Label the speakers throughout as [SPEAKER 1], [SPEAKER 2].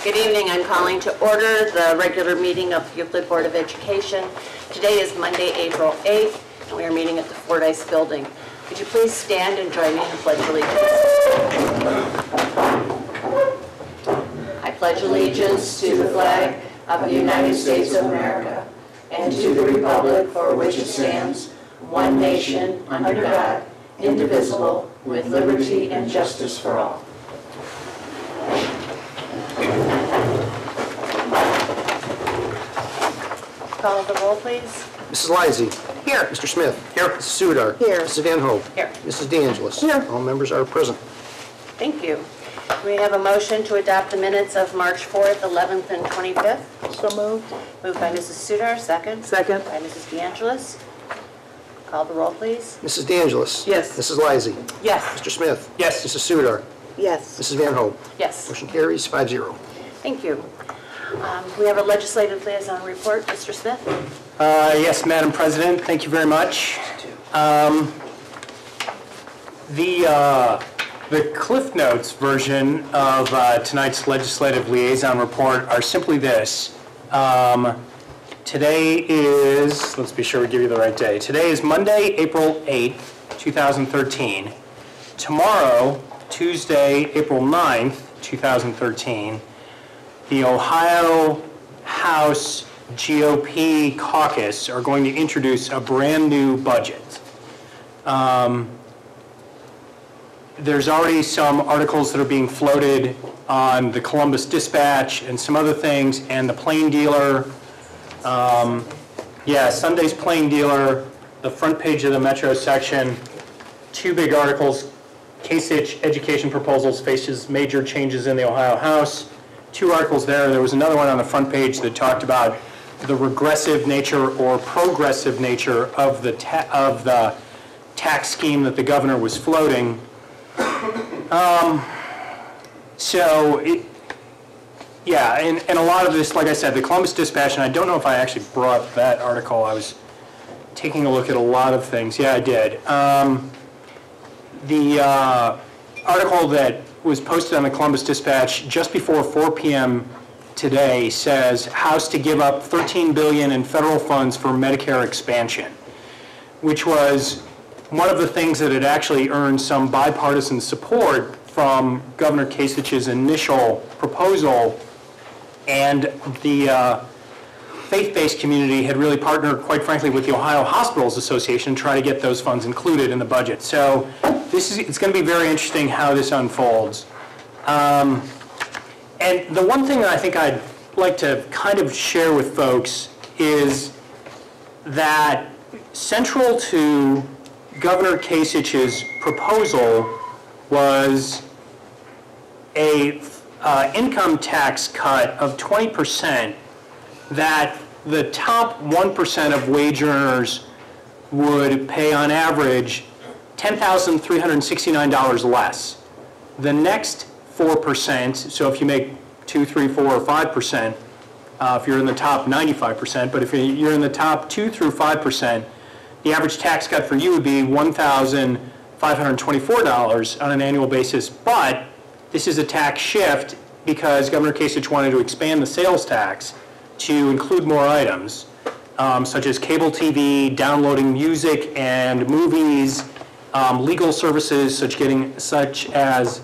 [SPEAKER 1] Good evening. I'm calling to order the regular meeting of the Euclid Board of Education. Today is Monday, April 8th, and we are meeting at the Fordyce building. Would you please stand and join me in the Pledge of Allegiance? I pledge allegiance to the flag of the United States of America and to the republic for which it stands, one nation, under God, indivisible, with liberty and justice for all. Call the roll, please.
[SPEAKER 2] Mrs. Lysy.
[SPEAKER 1] Here.
[SPEAKER 2] Mr. Smith. Here. Mrs. Sudar.
[SPEAKER 1] Here.
[SPEAKER 2] Mrs. Van Hope.
[SPEAKER 1] Here.
[SPEAKER 2] Mrs. DeAngelis.
[SPEAKER 1] Here.
[SPEAKER 2] All members are present.
[SPEAKER 1] Thank you. We have a motion to adopt the minutes of March 4th, 11th, and 25th.
[SPEAKER 3] So moved.
[SPEAKER 1] Moved by Mrs. Sudar, second.
[SPEAKER 3] Second.
[SPEAKER 1] By Mrs. DeAngelis. Call the roll, please.
[SPEAKER 2] Mrs. DeAngelis.
[SPEAKER 3] Yes.
[SPEAKER 2] Mrs. Lysy.
[SPEAKER 1] Yes.
[SPEAKER 2] Mr. Smith.
[SPEAKER 4] Yes.
[SPEAKER 2] Mrs. Sudar.
[SPEAKER 3] Yes.
[SPEAKER 2] Mrs. Van Hope.
[SPEAKER 1] Yes.
[SPEAKER 2] Motion carries 5-0.
[SPEAKER 1] Thank you. We have a legislative liaison report. Mr. Smith?
[SPEAKER 4] Yes, Madam President, thank you very much. The Cliff Notes version of tonight's legislative liaison report are simply this. Today is, let's be sure we give you the right day. Today is Monday, April 8th, 2013. Tomorrow, Tuesday, April 9th, 2013, the Ohio House GOP caucus are going to introduce a brand new budget. There's already some articles that are being floated on the Columbus Dispatch and some other things, and the Plain Dealer. Sunday's Plain Dealer, the front page of the Metro section, two big articles. Kasich Education Proposals faces major changes in the Ohio House. Two articles there. There was another one on the front page that talked about the regressive nature or progressive nature of the tax scheme that the governor was floating. And a lot of this, like I said, the Columbus Dispatch, and I don't know if I actually brought that article. I was taking a look at a lot of things. Yeah, I did. The article that was posted on the Columbus Dispatch just before 4 p.m. today says House to give up $13 billion in federal funds for Medicare expansion, which was one of the things that had actually earned some bipartisan support from Governor Kasich's initial proposal, and the faith-based community had really partnered, quite frankly, with the Ohio Hospitals Association to try to get those funds included in the budget. So it's going to be very interesting how this unfolds. And the one thing that I think I'd like to kind of share with folks is that central to Governor Kasich's proposal was a income tax cut of 20% that the top 1% of wage earners would pay on average $10,369 less. The next 4%, so if you make 2, 3, 4, or 5%, if you're in the top 95%, but if you're in the top 2 through 5%, the average tax cut for you would be $1,524 on an annual basis. But this is a tax shift because Governor Kasich wanted to expand the sales tax to include more items, such as cable TV, downloading music and movies, legal services such as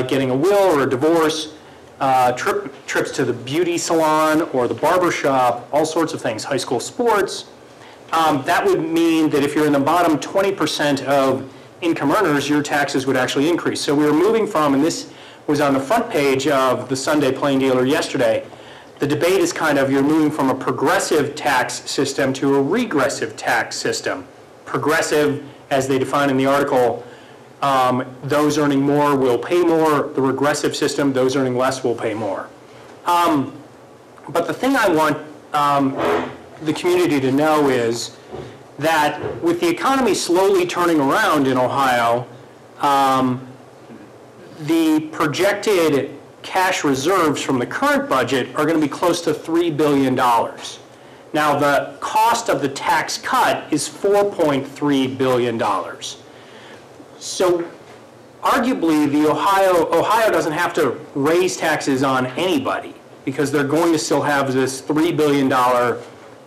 [SPEAKER 4] getting a will or a divorce, trips to the beauty salon or the barber shop, all sorts of things, high school sports. That would mean that if you're in the bottom 20% of income earners, your taxes would actually increase. So we were moving from, and this was on the front page of the Sunday Plain Dealer yesterday, the debate is kind of, you're moving from a progressive tax system to a regressive tax system. Progressive, as they define in the article, those earning more will pay more. The regressive system, those earning less will pay more. But the thing I want the community to know is that with the economy slowly turning around in Ohio, the projected cash reserves from the current budget are going to be close to $3 billion. Now, the cost of the tax cut is $4.3 billion. So arguably, Ohio doesn't have to raise taxes on anybody because they're going to still have this $3 billion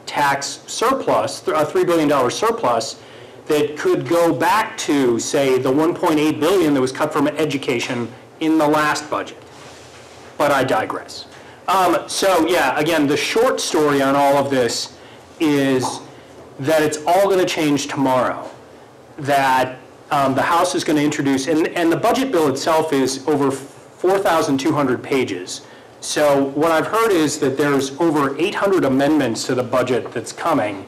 [SPEAKER 4] tax surplus, a $3 billion surplus that could go back to, say, the $1.8 billion that was cut from education in the last budget. But I digress. So yeah, again, the short story on all of this is that it's all going to change tomorrow. That the House is going to introduce, and the budget bill itself is over 4,200 pages. So what I've heard is that there's over 800 amendments to the budget that's coming.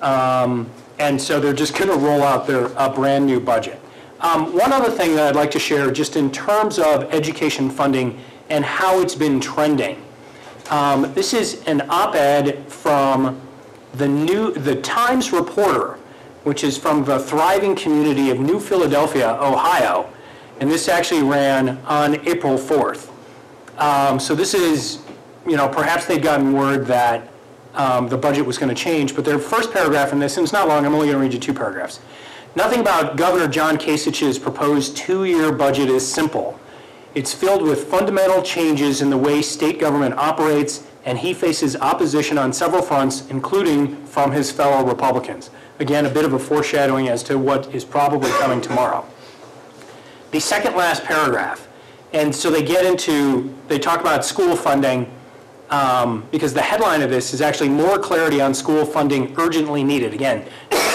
[SPEAKER 4] And so they're just going to roll out a brand new budget. One other thing that I'd like to share, just in terms of education funding and how it's been trending. This is an op-ed from the Times Reporter, which is from the thriving community of New Philadelphia, Ohio. And this actually ran on April 4th. So this is, perhaps they'd gotten word that the budget was going to change, but their first paragraph in this, and it's not long, I'm only going to read you 2 paragraphs. Nothing about Governor John Kasich's proposed 2-year budget is simple. It's filled with fundamental changes in the way state government operates, and he faces opposition on several fronts, including from his fellow Republicans. Again, a bit of a foreshadowing as to what is probably coming tomorrow. The second last paragraph, and so they talk about school funding, because the headline of this is actually more clarity on school funding urgently needed. Again,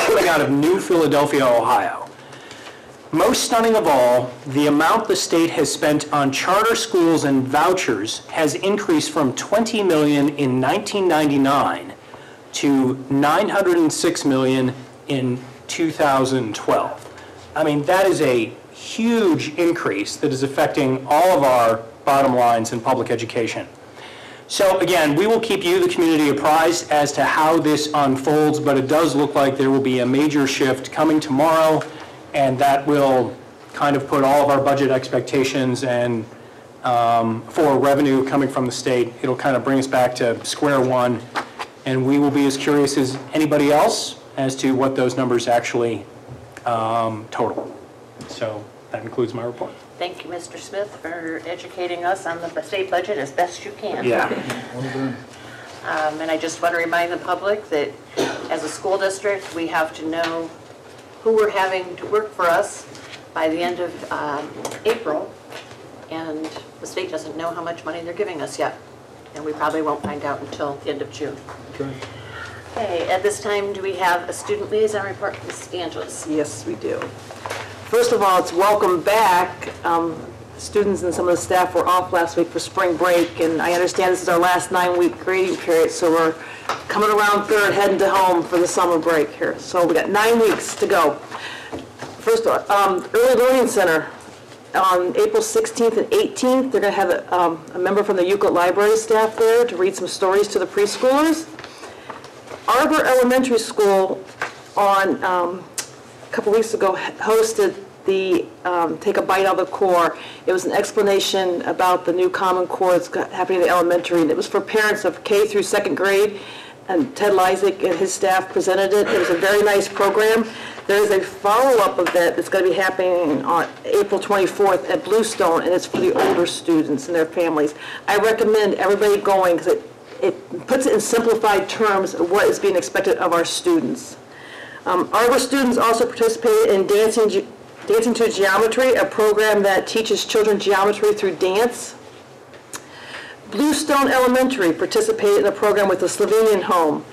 [SPEAKER 4] coming out of New Philadelphia, Ohio. Most stunning of all, the amount the state has spent on charter schools and vouchers has increased from $20 million in 1999 to $906 million in 2012. I mean, that is a huge increase that is affecting all of our bottom lines in public education. So again, we will keep you, the community, apprised as to how this unfolds, but it does look like there will be a major shift coming tomorrow, and that will kind of put all of our budget expectations and for revenue coming from the state, it'll kind of bring us back to square one, and we will be as curious as anybody else as to what those numbers actually total. So that concludes my report.
[SPEAKER 1] Thank you, Mr. Smith, for educating us on the state budget as best you can.
[SPEAKER 4] Yeah.
[SPEAKER 1] And I just want to remind the public that as a school district, we have to know who we're having to work for us by the end of April, and the state doesn't know how much money they're giving us yet, and we probably won't find out until the end of June. Okay, at this time, do we have a student liaison report from Ms. Angeles?
[SPEAKER 3] Yes, we do. First of all, it's welcome back. Students and some of the staff were off last week for spring break, and I understand this is our last 9-week grading period, so we're coming around third, heading to home for the summer break here. So we got 9 weeks to go. First of all, Early Learning Center, on April 16th and 18th, they're going to have a member from the Euclid library staff there to read some stories to the preschoolers. Arbor Elementary School on a couple weeks ago hosted the Take a Bite Out of the Core. It was an explanation about the new Common Core that's happening in the elementary, and it was for parents of K through 2nd grade, and Ted Lysick and his staff presented it. It was a very nice program. There is a follow-up event that's going to be happening on April 24th at Bluestone, and it's for the older students and their families. I recommend everybody going because it puts it in simplified terms of what is being expected of our students. Arbor students also participated in Dancing to Geometry, a program that teaches children geometry through dance. Bluestone Elementary participated in a program with the Slovenian Home.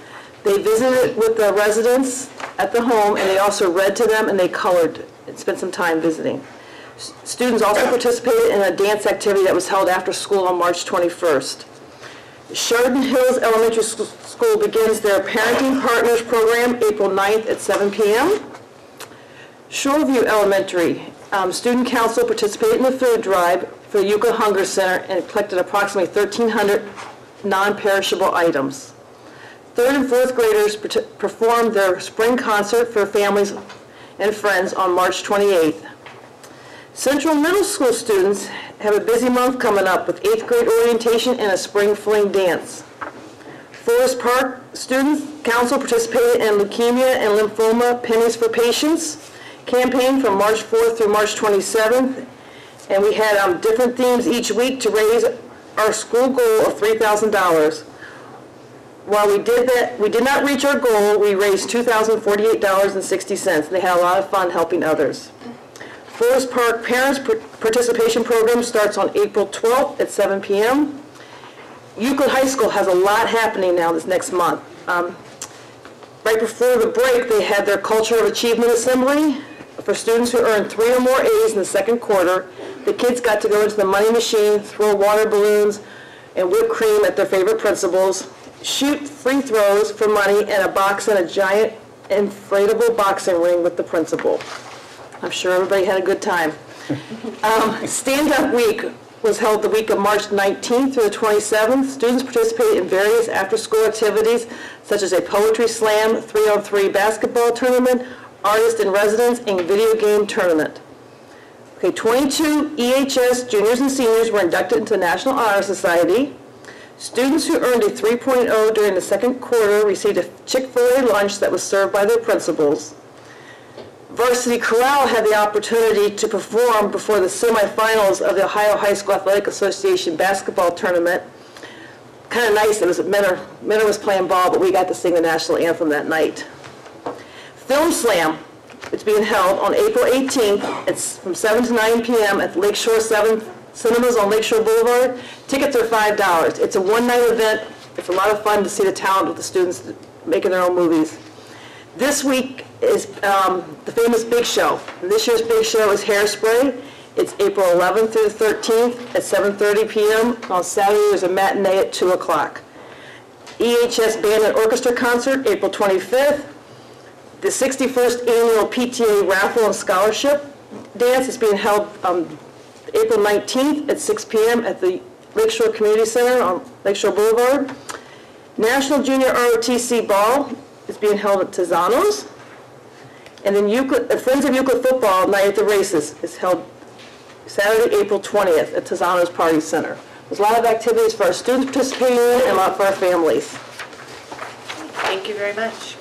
[SPEAKER 3] They visited with the residents at the home, and they also read to them, and they colored and spent some time visiting. Students also participated in a dance activity that was held after school on March 21st. Chardon Hills Elementary School begins their Parenting Partners program April 9th at 7 p.m. Shoreview Elementary, Student Council participated in the food drive for the Euclid Hunger Center and collected approximately 1,300 non-perishable items. 3rd and 4th graders performed their spring concert for families and friends on March 28th. Central Middle School students have a busy month coming up with 8th grade orientation and a spring fling dance. Forest Park Student Council participated in Leukemia and Lymphoma Pennies for Patients campaign from March 4th through March 27th. And we had different themes each week to raise our school goal of $3,000. While we did not reach our goal, we raised $2,048.60. They had a lot of fun helping others. Forest Park Parents Participation Program starts on April 12th at 7 p.m. Euclid High School has a lot happening now this next month. Right before the break, they had their Culture of Achievement Assembly for students who earned 3 or more A's in the second quarter. The kids got to go into the money machine, throw water balloons and whipped cream at their favorite principals, shoot free throws for money, and a box in a giant inflatable boxing ring with the principal. I'm sure everybody had a good time. Stand-Up Week was held the week of March 19th through the 27th. Students participated in various after-school activities such as a poetry slam, 3-on-3 basketball tournament, artist in residence, and video game tournament. Okay, 22 EHS juniors and seniors were inducted into the National Honor Society. Students who earned a 3.0 during the second quarter received a Chick-fil-A lunch that was served by their principals. Varsity Chorale had the opportunity to perform before the semifinals of the Ohio High School Athletic Association basketball tournament. Kind of nice, it was Menor was playing ball, but we got to sing the national anthem that night. Film Slam, it's being held on April 18th. It's from 7 to 9 p.m. at Lakeshore 7 Cinemas on Lakeshore Boulevard. Tickets are $5. It's a one-night event. It's a lot of fun to see the talent of the students making their own movies. This week is the famous Big Show. And this year's Big Show is Hairspray. It's April 11th through the 13th at 7:30 p.m. On Saturday, there's a matinee at 2 o'clock. EHS Band and Orchestra Concert, April 25th. The 61st Annual PTA Raffle and Scholarship Dance is being held April 19th at 6 p.m. at the Lakeshore Community Center on Lakeshore Boulevard. National Junior ROTC Ball is being held at Tizano's. And then Friends of Euclid Football Night at the Races is held Saturday, April 20th at Tizano's Party Center. There's a lot of activities for our students participating in and a lot for our families.
[SPEAKER 1] Thank you very much.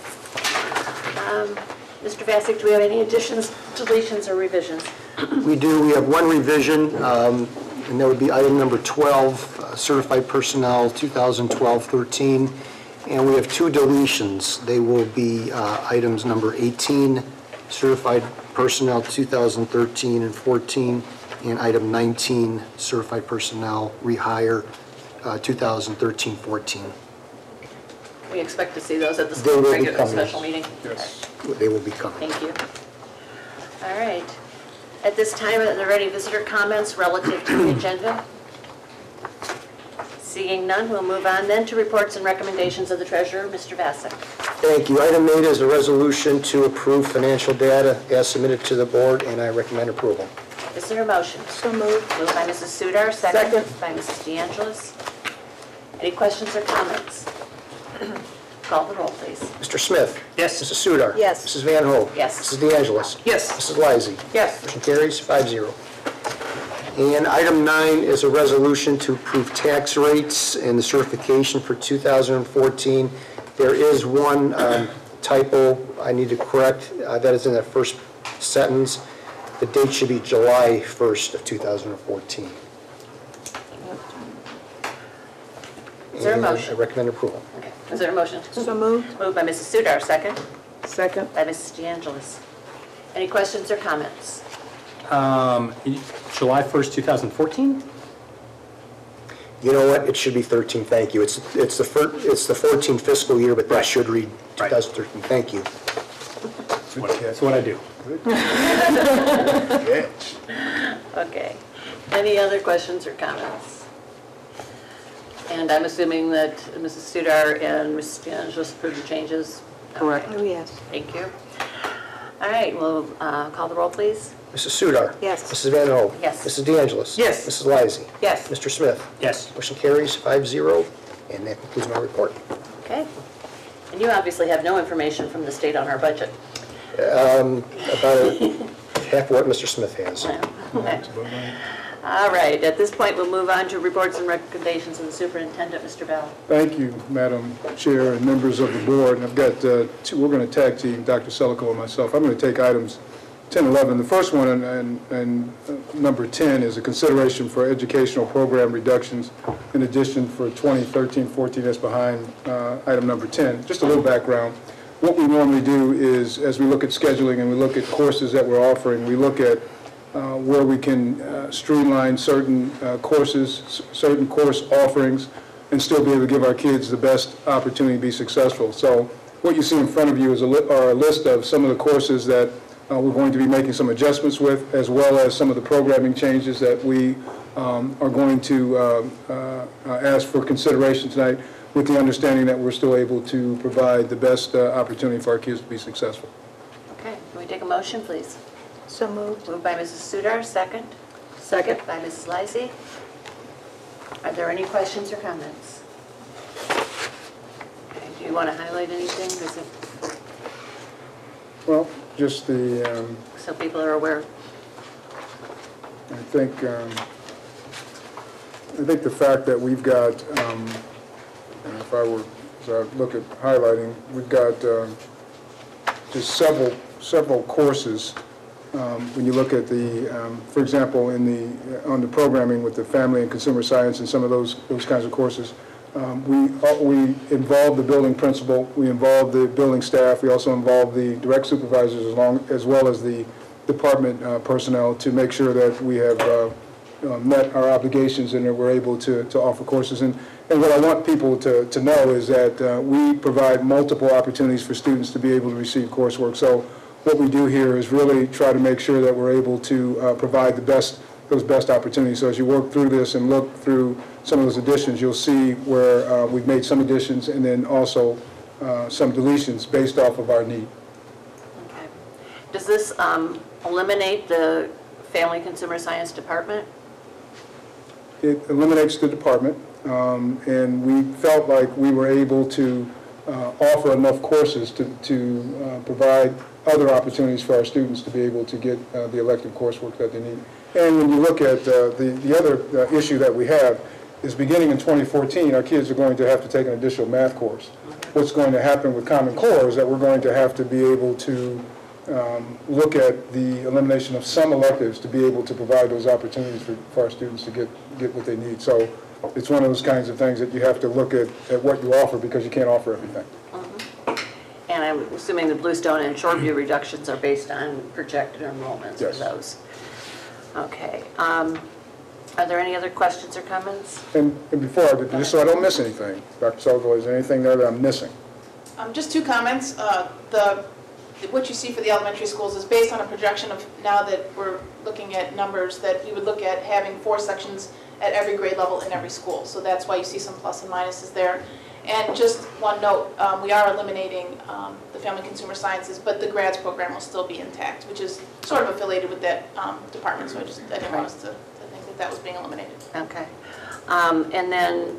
[SPEAKER 1] Mr. Vasic, do we have any additions, deletions, or revisions?
[SPEAKER 2] We do. We have one revision, and that would be item number 12, certified personnel 2012-13. And we have 2 deletions. They will be items number 18, certified personnel 2013 and 14, and item 19, certified personnel rehire 2013-14.
[SPEAKER 1] We expect to see those at the school regular special meeting?
[SPEAKER 2] Yes, they will be coming.
[SPEAKER 1] Thank you. All right. At this time, are there any visitor comments relative to the agenda? Seeing none, we'll move on then to reports and recommendations of the treasurer, Mr. Vasic.
[SPEAKER 2] Thank you. Item 8 is a resolution to approve financial data as submitted to the board, and I recommend approval.
[SPEAKER 1] Is there a motion?
[SPEAKER 3] So moved.
[SPEAKER 1] Moved by Mrs. Sudar, second
[SPEAKER 3] Second.
[SPEAKER 1] by Mrs. DeAngelis. Any questions or comments? Call the roll, please.
[SPEAKER 2] Mr. Smith?
[SPEAKER 4] Yes.
[SPEAKER 2] Mrs. Sudar?
[SPEAKER 3] Yes.
[SPEAKER 2] Mrs. Van Hoen?
[SPEAKER 1] Yes.
[SPEAKER 2] Mrs. DeAngelis?
[SPEAKER 3] Yes.
[SPEAKER 2] Mrs. Lysy?
[SPEAKER 3] Yes.
[SPEAKER 2] Motion carries 5-0. And item 9 is a resolution to approve tax rates and the certification for 2014. There is one typo I need to correct. That is in that first sentence. The date should be July 1st of 2014.
[SPEAKER 1] Is there a
[SPEAKER 2] And
[SPEAKER 1] motion?
[SPEAKER 2] I recommend approval.
[SPEAKER 1] Okay. Is there a motion?
[SPEAKER 3] So moved.
[SPEAKER 1] Moved by Mrs. Sudar, second
[SPEAKER 3] Second.
[SPEAKER 1] by Mrs. DeAngelis. Any questions or comments?
[SPEAKER 4] July 1st, 2014?
[SPEAKER 2] You know what? It should be 13. Thank you. It's the 14 fiscal year, but that
[SPEAKER 4] Right.
[SPEAKER 2] should read
[SPEAKER 4] Right.
[SPEAKER 2] 2013. Thank you.
[SPEAKER 4] That's what I do.
[SPEAKER 1] Okay. Any other questions or comments? And I'm assuming that Mrs. Sudar and Mrs. DeAngelis approved the changes?
[SPEAKER 3] Correct.
[SPEAKER 1] Okay.
[SPEAKER 3] Oh, yes.
[SPEAKER 1] Thank you. All right, we'll call the roll, please.
[SPEAKER 2] Mrs. Sudar?
[SPEAKER 3] Yes.
[SPEAKER 2] Mrs. Van Hoen?
[SPEAKER 1] Yes.
[SPEAKER 2] Mrs. DeAngelis?
[SPEAKER 3] Yes.
[SPEAKER 2] Mrs. Lysy?
[SPEAKER 3] Yes.
[SPEAKER 2] Mr. Smith?
[SPEAKER 4] Yes.
[SPEAKER 2] Motion carries 5-0, and that concludes my report.
[SPEAKER 1] Okay. And you obviously have no information from the state on our budget.
[SPEAKER 2] About half what Mr. Smith has.
[SPEAKER 1] Okay. All right, at this point, we'll move on to reports and recommendations of the superintendent, Mr. Bell.
[SPEAKER 5] Thank you, Madam Chair and members of the board. I've got we're going to tag team, Dr. Selico and myself. I'm going to take items 10, 11. The first one and number 10 is a consideration for educational program reductions in addition for 2013-14 that's behind item number 10. Just a little background. What we normally do is, as we look at scheduling and we look at courses that we're offering, we look at where we can streamline certain courses, certain course offerings, and still be able to give our kids the best opportunity to be successful. So what you see in front of you is are a list of some of the courses that we're going to be making some adjustments with, as well as some of the programming changes that we are going to ask for consideration tonight, with the understanding that we're still able to provide the best opportunity for our kids to be successful.
[SPEAKER 1] Okay, can we take a motion, please?
[SPEAKER 3] So moved.
[SPEAKER 1] Moved by Mrs. Sudar, second.
[SPEAKER 3] Second.
[SPEAKER 1] By Mrs. Lysy. Are there any questions or comments? Okay, do you want to highlight anything? Is it,
[SPEAKER 5] Well, just the,
[SPEAKER 1] so people are aware?
[SPEAKER 5] I think the fact that we've got, and if I were, as I look at highlighting, we've got just several courses. When you look at the, for example, on the programming with the family and consumer science and some of those kinds of courses, we involve the building principal, we involve the building staff, we also involve the direct supervisors as well as the department personnel to make sure that we have met our obligations and that we're able to offer courses. And what I want people to know is that we provide multiple opportunities for students to be able to receive coursework. So what we do here is really try to make sure that we're able to provide those best opportunities. So as you work through this and look through some of those additions, you'll see where we've made some additions and then also some deletions based off of our need.
[SPEAKER 1] Okay. Does this eliminate the Family Consumer Science Department?
[SPEAKER 5] It eliminates the department, and we felt like we were able to offer enough courses to provide other opportunities for our students to be able to get the elective coursework that they need. And when you look at the other issue that we have is beginning in 2014, our kids are going to have to take an additional math course. What's going to happen with Common Core is that we're going to have to be able to look at the elimination of some electives to be able to provide those opportunities for our students to get what they need. So it's one of those kinds of things that you have to look at what you offer because you can't offer everything.
[SPEAKER 1] And I'm assuming the Bluestone and Shoreview reductions are based on projected enrollments
[SPEAKER 5] Yes.
[SPEAKER 1] for those. Okay. Are there any other questions or comments?
[SPEAKER 5] And before I do, just so I don't miss anything, Dr. Sullivan, is there anything there that I'm missing?
[SPEAKER 6] Just two comments. What you see for the elementary schools is based on a projection of, now that we're looking at numbers, that we would look at having 4 sections at every grade level in every school. So that's why you see some plus and minuses there. And just one note, we are eliminating the Family Consumer Sciences, but the grads program will still be intact, which is sort of affiliated with that department. So I didn't want us to think that that was being eliminated.
[SPEAKER 1] Okay. And then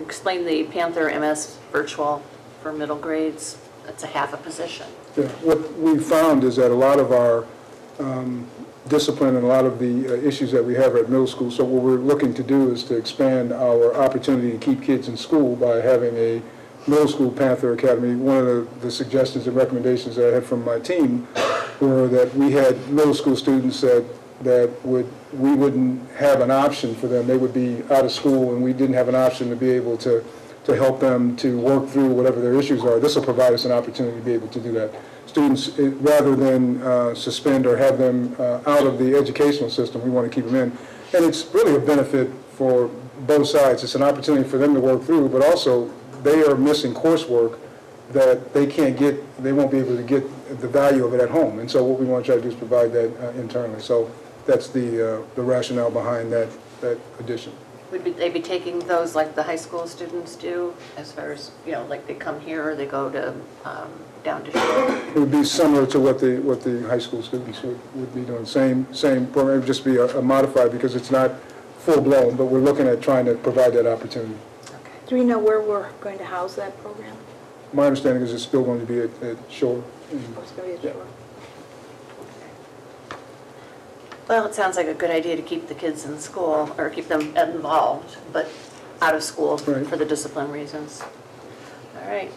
[SPEAKER 1] explain the Panther MS virtual for middle grades. That's a half a position.
[SPEAKER 5] Yeah. What we found is that a lot of our discipline and a lot of the issues that we have at middle school, so what we're looking to do is to expand our opportunity to keep kids in school by having a middle school Panther Academy. One of the suggestions and recommendations that I had from my team were that we had middle school students that we wouldn't have an option for them. They would be out of school and we didn't have an option to be able to help them to work through whatever their issues are. This will provide us an opportunity to be able to do that. Students, rather than suspend or have them out of the educational system, we want to keep them in. And it's really a benefit for both sides. It's an opportunity for them to work through, but also they are missing coursework that they can't get, they won't be able to get the value of it at home. And so what we want to try to do is provide that internally. So that's the rationale behind that addition.
[SPEAKER 1] Would they be taking those like the high school students do, as far as, like they come here or they go to down to Shore?
[SPEAKER 5] It would be similar to what the high school students would be doing. Same program, it would just be a modified because it's not full-blown, but we're looking at trying to provide that opportunity.
[SPEAKER 1] Okay.
[SPEAKER 3] Do we know where we're going to house that program?
[SPEAKER 5] My understanding is it's still going to be at Shore.
[SPEAKER 3] Oh, it's going to be at Shore.
[SPEAKER 1] Well, it sounds like a good idea to keep the kids in school, or keep them involved, but out of school
[SPEAKER 5] Right.
[SPEAKER 1] for the discipline reasons. All right.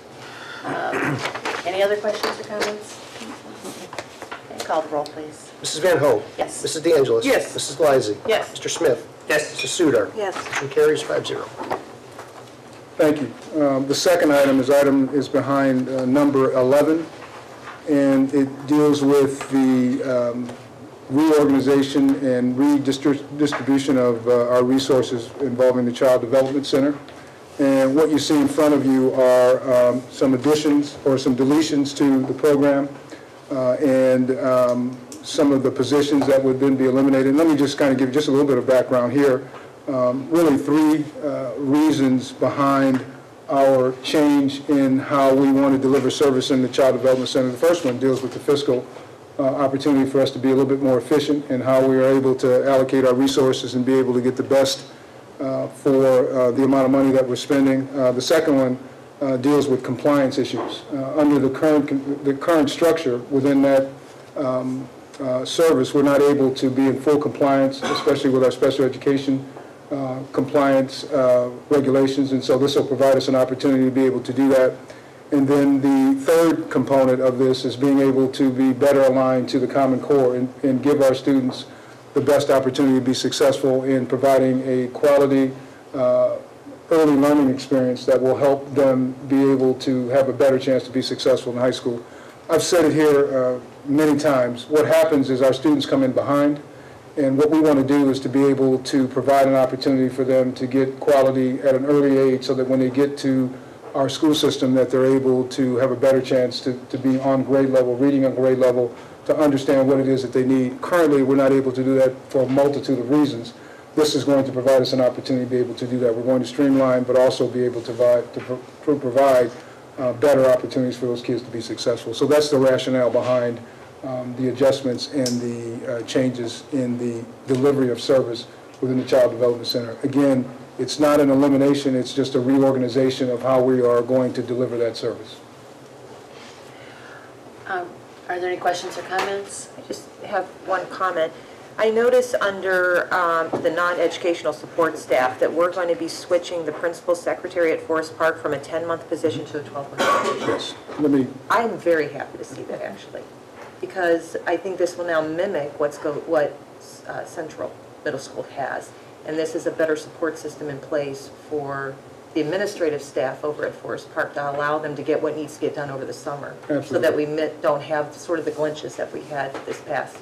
[SPEAKER 1] Any other questions or comments? call the roll, please.
[SPEAKER 2] Mrs. Van Hoen.
[SPEAKER 1] Yes.
[SPEAKER 2] Mrs. De Angelis.
[SPEAKER 3] Yes.
[SPEAKER 2] Mrs. Gleise.
[SPEAKER 3] Yes.
[SPEAKER 2] Mr. Smith.
[SPEAKER 4] Yes.
[SPEAKER 2] Mrs. Sudar.
[SPEAKER 3] Yes.
[SPEAKER 2] Motion carries 5-0.
[SPEAKER 5] Thank you. The second item is behind number 11, and it deals with the reorganization and redistribution of our resources involving the Child Development Center. And what you see in front of you are some additions or some deletions to the program and some of the positions that would then be eliminated. And let me just kind of give you just a little bit of background here. Really three reasons behind our change in how we want to deliver service in the Child Development Center. The first one deals with the fiscal opportunity for us to be a little bit more efficient in how we are able to allocate our resources and be able to get the best for the amount of money that we're spending. The second one deals with compliance issues. Under the current structure within that service, we're not able to be in full compliance, especially with our special education compliance regulations, and so this will provide us an opportunity to be able to do that. And then the third component of this is being able to be better aligned to the Common Core and give our students the best opportunity to be successful in providing a quality early learning experience that will help them be able to have a better chance to be successful in high school. I've said it here many times. What happens is our students come in behind, and what we want to do is to be able to provide an opportunity for them to get quality at an early age so that when they get to our school system that they're able to have a better chance to be on grade level, reading on grade level, to understand what it is that they need. Currently, we're not able to do that for a multitude of reasons. This is going to provide us an opportunity to be able to do that. We're going to streamline, but also be able to provide better opportunities for those kids to be successful. So that's the rationale behind the adjustments and the changes in the delivery of service within the Child Development Center. Again, it's not an elimination, it's just a reorganization of how we are going to deliver that service.
[SPEAKER 1] Are there any questions or comments?
[SPEAKER 7] I just have one comment. I notice under the non-educational support staff that we're going to be switching the principal secretary at Forest Park from a 10-month position to a 12-month position.
[SPEAKER 5] Yes. Let me.
[SPEAKER 7] I'm very happy to see that, actually, because I think this will now mimic what Central Middle School has. And this is a better support system in place for the administrative staff over at Forest Park to allow them to get what needs to get done over the summer.
[SPEAKER 5] Absolutely.
[SPEAKER 7] So that we don't have sort of the glitches that we had this past,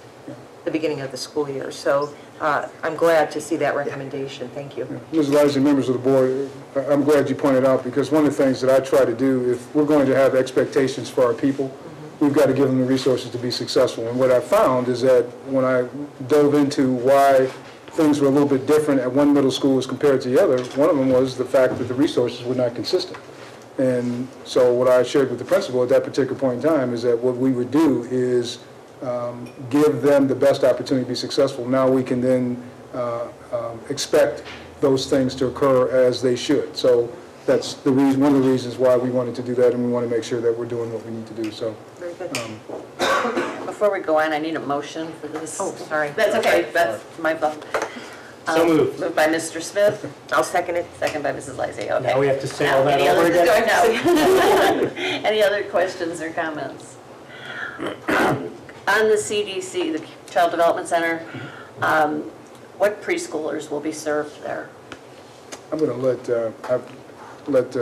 [SPEAKER 7] the beginning of the school year. So I'm glad to see that recommendation. Thank you.
[SPEAKER 5] Ms. Liza, members of the board, I'm glad you pointed out, because one of the things that I try to do, if we're going to have expectations for our people, we've got to give them the resources to be successful. And what I found is that when I dove into why things were a little bit different at one middle school as compared to the other, one of them was the fact that the resources were not consistent. And so what I shared with the principal at that particular point in time is that what we would do is give them the best opportunity to be successful. Now we can then expect those things to occur as they should. So that's the reason, one of the reasons why we wanted to do that, and we want to make sure that we're doing what we need to do. So.
[SPEAKER 7] Very good.
[SPEAKER 1] Before we go on, I need a motion for this.
[SPEAKER 7] Oh, sorry.
[SPEAKER 1] That's okay, that's my fault.
[SPEAKER 4] So moved.
[SPEAKER 1] Moved by Mr. Smith,
[SPEAKER 7] I'll second it.
[SPEAKER 1] second by Mrs. Lysy, okay.
[SPEAKER 4] Now we have to say all that
[SPEAKER 1] Any
[SPEAKER 4] over
[SPEAKER 1] other-
[SPEAKER 4] again?
[SPEAKER 1] No. Any other questions or comments? On the CDC, the Child Development Center, what preschoolers will be served there?
[SPEAKER 5] I'm going to let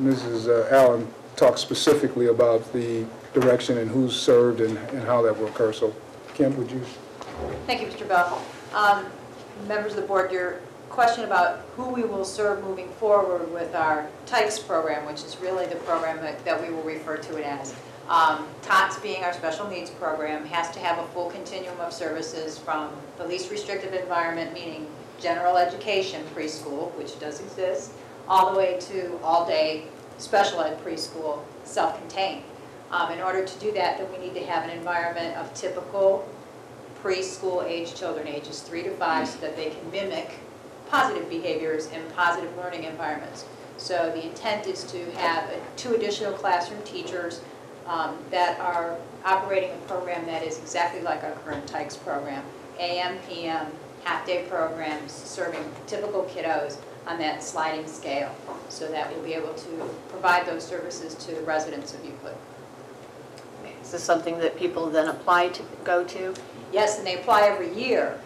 [SPEAKER 5] Mrs. Allen talk specifically about the direction and who's served and how that will occur. So, Kim, would you?
[SPEAKER 8] Thank you, Mr. Bell. Members of the board, your question about who we will serve moving forward with our TICES program, which is really the program that we will refer to it as. TOTS, being our special needs program, has to have a full continuum of services from the least restrictive environment, meaning general education preschool, which does exist, all the way to all-day special ed preschool, self-contained. In order to do that, then we need to have an environment of typical preschool age children, ages 3 to 5, so that they can mimic positive behaviors in positive learning environments. So the intent is to have 2 additional classroom teachers that are operating a program that is exactly like our current TICES program, AM, PM, half-day programs serving typical kiddos on that sliding scale, so that we'll be able to provide those services to the residents of Euclid.
[SPEAKER 1] Is this something that people then apply to go to?
[SPEAKER 8] Yes, and they apply every year.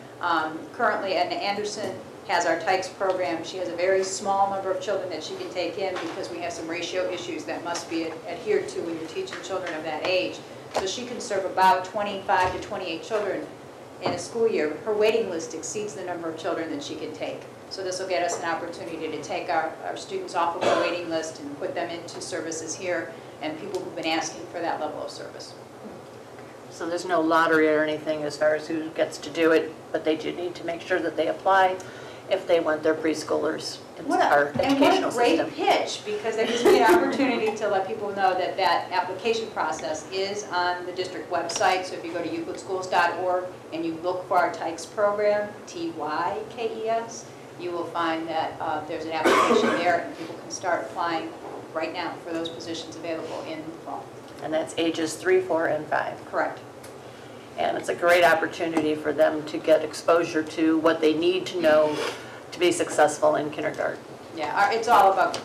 [SPEAKER 8] Currently, Edna Anderson has our TICES program. She has a very small number of children that she can take in because we have some ratio issues that must be adhered to when you're teaching children of that age. So she can serve about 25 to 28 children in a school year. Her waiting list exceeds the number of children that she can take. So this will get us an opportunity to take our students off of our waiting list and put them into services here, and people who've been asking for that level of service.
[SPEAKER 1] So there's no lottery or anything as far as who gets to do it, but they do need to make sure that they apply if they want their preschoolers in our educational system.
[SPEAKER 8] And what a great pitch, because that gives me an opportunity to let people know that that application process is on the district website. So if you go to euclidschools.org and you look for our TICES program, TYKES, you will find that there's an application there, and people can start applying right now for those positions available in the fall.
[SPEAKER 1] And that's ages 3, 4, and 5.
[SPEAKER 8] Correct.
[SPEAKER 1] And it's a great opportunity for them to get exposure to what they need to know to be successful in kindergarten.
[SPEAKER 8] Yeah, it's all about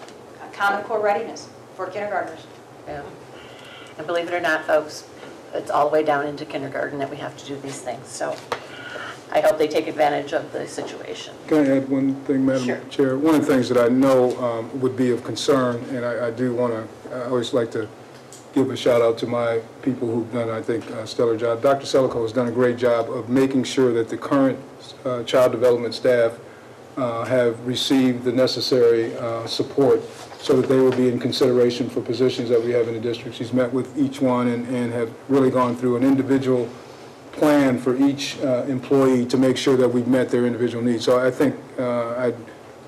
[SPEAKER 8] Common Core readiness for kindergartners.
[SPEAKER 1] Yeah. And believe it or not, folks, it's all the way down into kindergarten that we have to do these things. So I hope they take advantage of the situation.
[SPEAKER 5] Can I add one thing, Madam
[SPEAKER 1] Sure.
[SPEAKER 5] Chair? One of the things that I know would be of concern, and I do want to, I always like to give a shout out to my people who've done, I think, a stellar job. Dr. Selico has done a great job of making sure that the current child development staff have received the necessary support so that they will be in consideration for positions that we have in the district. She's met with each one and have really gone through an individual plan for each employee to make sure that we've met their individual needs. So I think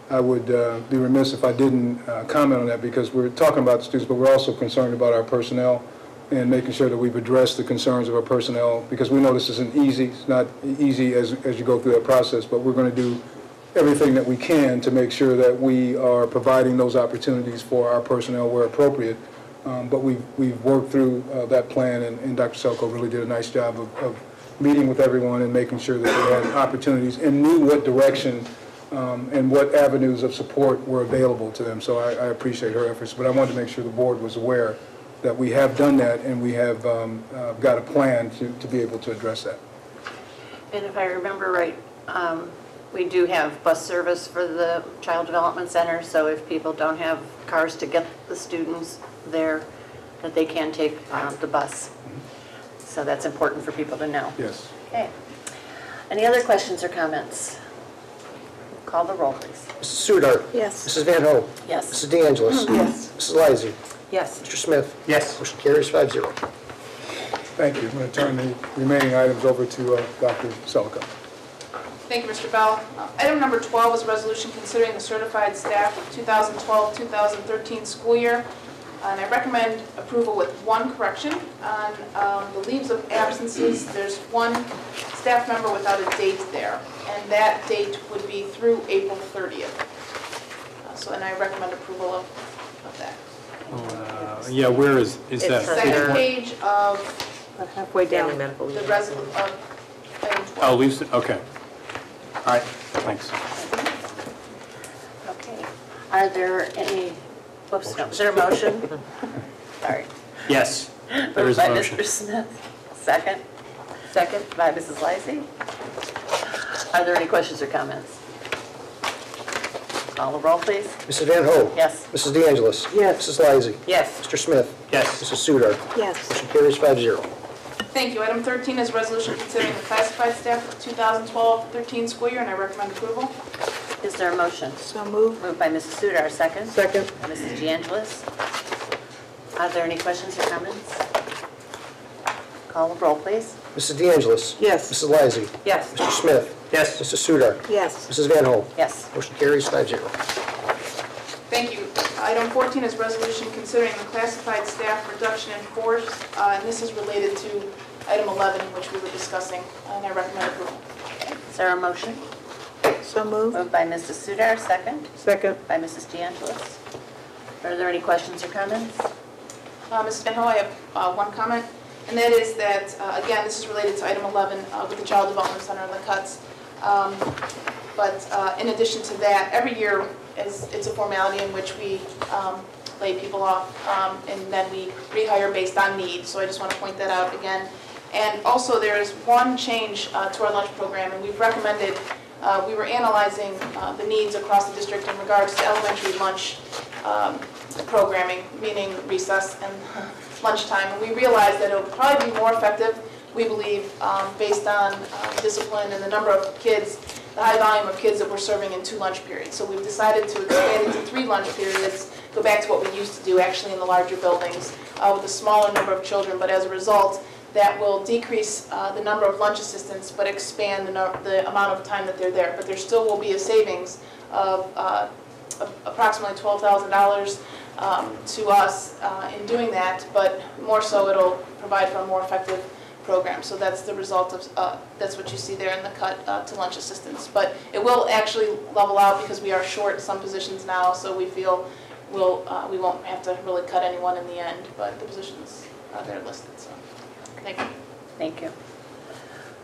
[SPEAKER 5] I would be remiss if I didn't comment on that, because we're talking about the students, but we're also concerned about our personnel and making sure that we've addressed the concerns of our personnel, because we know this isn't easy. It's not easy as you go through that process, but we're going to do everything that we can to make sure that we are providing those opportunities for our personnel where appropriate. But we've worked through that plan, and Dr. Selko really did a nice job of meeting with everyone and making sure that they had opportunities and knew what direction and what avenues of support were available to them. So I appreciate her efforts, but I wanted to make sure the board was aware that we have done that and we have got a plan to be able to address that.
[SPEAKER 1] And if I remember right, we do have bus service for the Child Development Center, so if people don't have cars to get the students there, that they can take the bus. So that's important for people to know.
[SPEAKER 5] Yes.
[SPEAKER 1] Okay. Any other questions or comments? Call the roll, please.
[SPEAKER 2] Mrs. Sudar.
[SPEAKER 3] Yes.
[SPEAKER 2] Mrs. Van Ho.
[SPEAKER 1] Yes.
[SPEAKER 2] Mrs. De Angelis.
[SPEAKER 3] Yes.
[SPEAKER 2] Mrs. Lysy.
[SPEAKER 7] Yes.
[SPEAKER 2] Mr. Smith.
[SPEAKER 4] Yes.
[SPEAKER 2] Motion carries 5-0.
[SPEAKER 5] Thank you. I'm going to turn the remaining items over to Dr. Selko.
[SPEAKER 6] Thank you, Mr. Bell. Item number 12 is a resolution considering the certified staff of 2012-2013 school year. And I recommend approval with one correction. On the leaves of absences, there's one staff member without a date there, and that date would be through April 30th. And I recommend approval of that.
[SPEAKER 4] Yeah, where is that?
[SPEAKER 6] Second page of
[SPEAKER 3] About halfway down.
[SPEAKER 7] Family medical
[SPEAKER 6] the
[SPEAKER 7] leave.
[SPEAKER 6] resolution of item 12.
[SPEAKER 4] Oh, leaves it, okay. All right, thanks.
[SPEAKER 1] Okay. Are there any, whoops, no, is there a motion? Sorry.
[SPEAKER 4] Yes, there is
[SPEAKER 1] Moved
[SPEAKER 4] a
[SPEAKER 1] by
[SPEAKER 4] motion.
[SPEAKER 1] Mr. Smith. Second. Second by Mrs. Lysy. Are there any questions or comments? Call the roll, please.
[SPEAKER 2] Mrs. Van Ho.
[SPEAKER 1] Yes.
[SPEAKER 2] Mrs. De Angelis.
[SPEAKER 3] Yes.
[SPEAKER 2] Mrs. Lysy.
[SPEAKER 1] Yes.
[SPEAKER 2] Mr. Smith.
[SPEAKER 4] Yes.
[SPEAKER 2] Mrs. Sudar.
[SPEAKER 3] Yes.
[SPEAKER 2] Motion carries 5-0.
[SPEAKER 6] Thank you. Item 13 is a resolution considering the classified staff of 2012-13 school year, and I recommend approval.
[SPEAKER 1] Is there a motion?
[SPEAKER 3] So moved.
[SPEAKER 1] Moved by Mrs. Sudar, second.
[SPEAKER 3] Second.
[SPEAKER 1] By Mrs. DeAngelis. Are there any questions or comments? Call the roll, please.
[SPEAKER 2] Mrs. De Angelis.
[SPEAKER 3] Yes.
[SPEAKER 2] Mrs. Lysy.
[SPEAKER 1] Yes.
[SPEAKER 2] Mr. Smith.
[SPEAKER 4] Yes.
[SPEAKER 2] Mrs. Sudar.
[SPEAKER 3] Yes.
[SPEAKER 2] Mrs. Van Ho.
[SPEAKER 1] Yes.
[SPEAKER 2] Motion carries 5-0.
[SPEAKER 6] Thank you. Item 14 is resolution considering the classified staff reduction in force, and this is related to item 11, which we were discussing, and I recommend approval.
[SPEAKER 1] Is there a motion?
[SPEAKER 3] So moved.
[SPEAKER 1] Moved by Mrs. Sudar, second.
[SPEAKER 3] Second.
[SPEAKER 1] By Mrs. DeAngelis. Are there any questions or comments?
[SPEAKER 6] Mrs. Van Ho, I have one comment, and that is that, again, this is related to item 11 with the Child Development Center and the cuts. But in addition to that, every year it's a formality in which we lay people off, and then we rehire based on need. So I just want to point that out again. And also, there is one change to our lunch program, and we've recommended, we were analyzing the needs across the district in regards to elementary lunch programming, meaning recess and lunchtime. And we realized that it would probably be more effective, we believe, based on discipline and the number of kids, the high volume of kids that we're serving in 2 lunch periods. So we've decided to expand it to 3 lunch periods, go back to what we used to do actually in the larger buildings with a smaller number of children. But as a result, that will decrease the number of lunch assistants, but expand the amount of time that they're there. But there still will be a savings of approximately $12,000 to us in doing that, but more so it'll provide for a more effective program. So that's the result of, that's what you see there in the cut to lunch assistants. But it will actually level out because we are short some positions now, so we feel we won't have to really cut anyone in the end, but the positions they're listed. So thank you.
[SPEAKER 1] Thank you.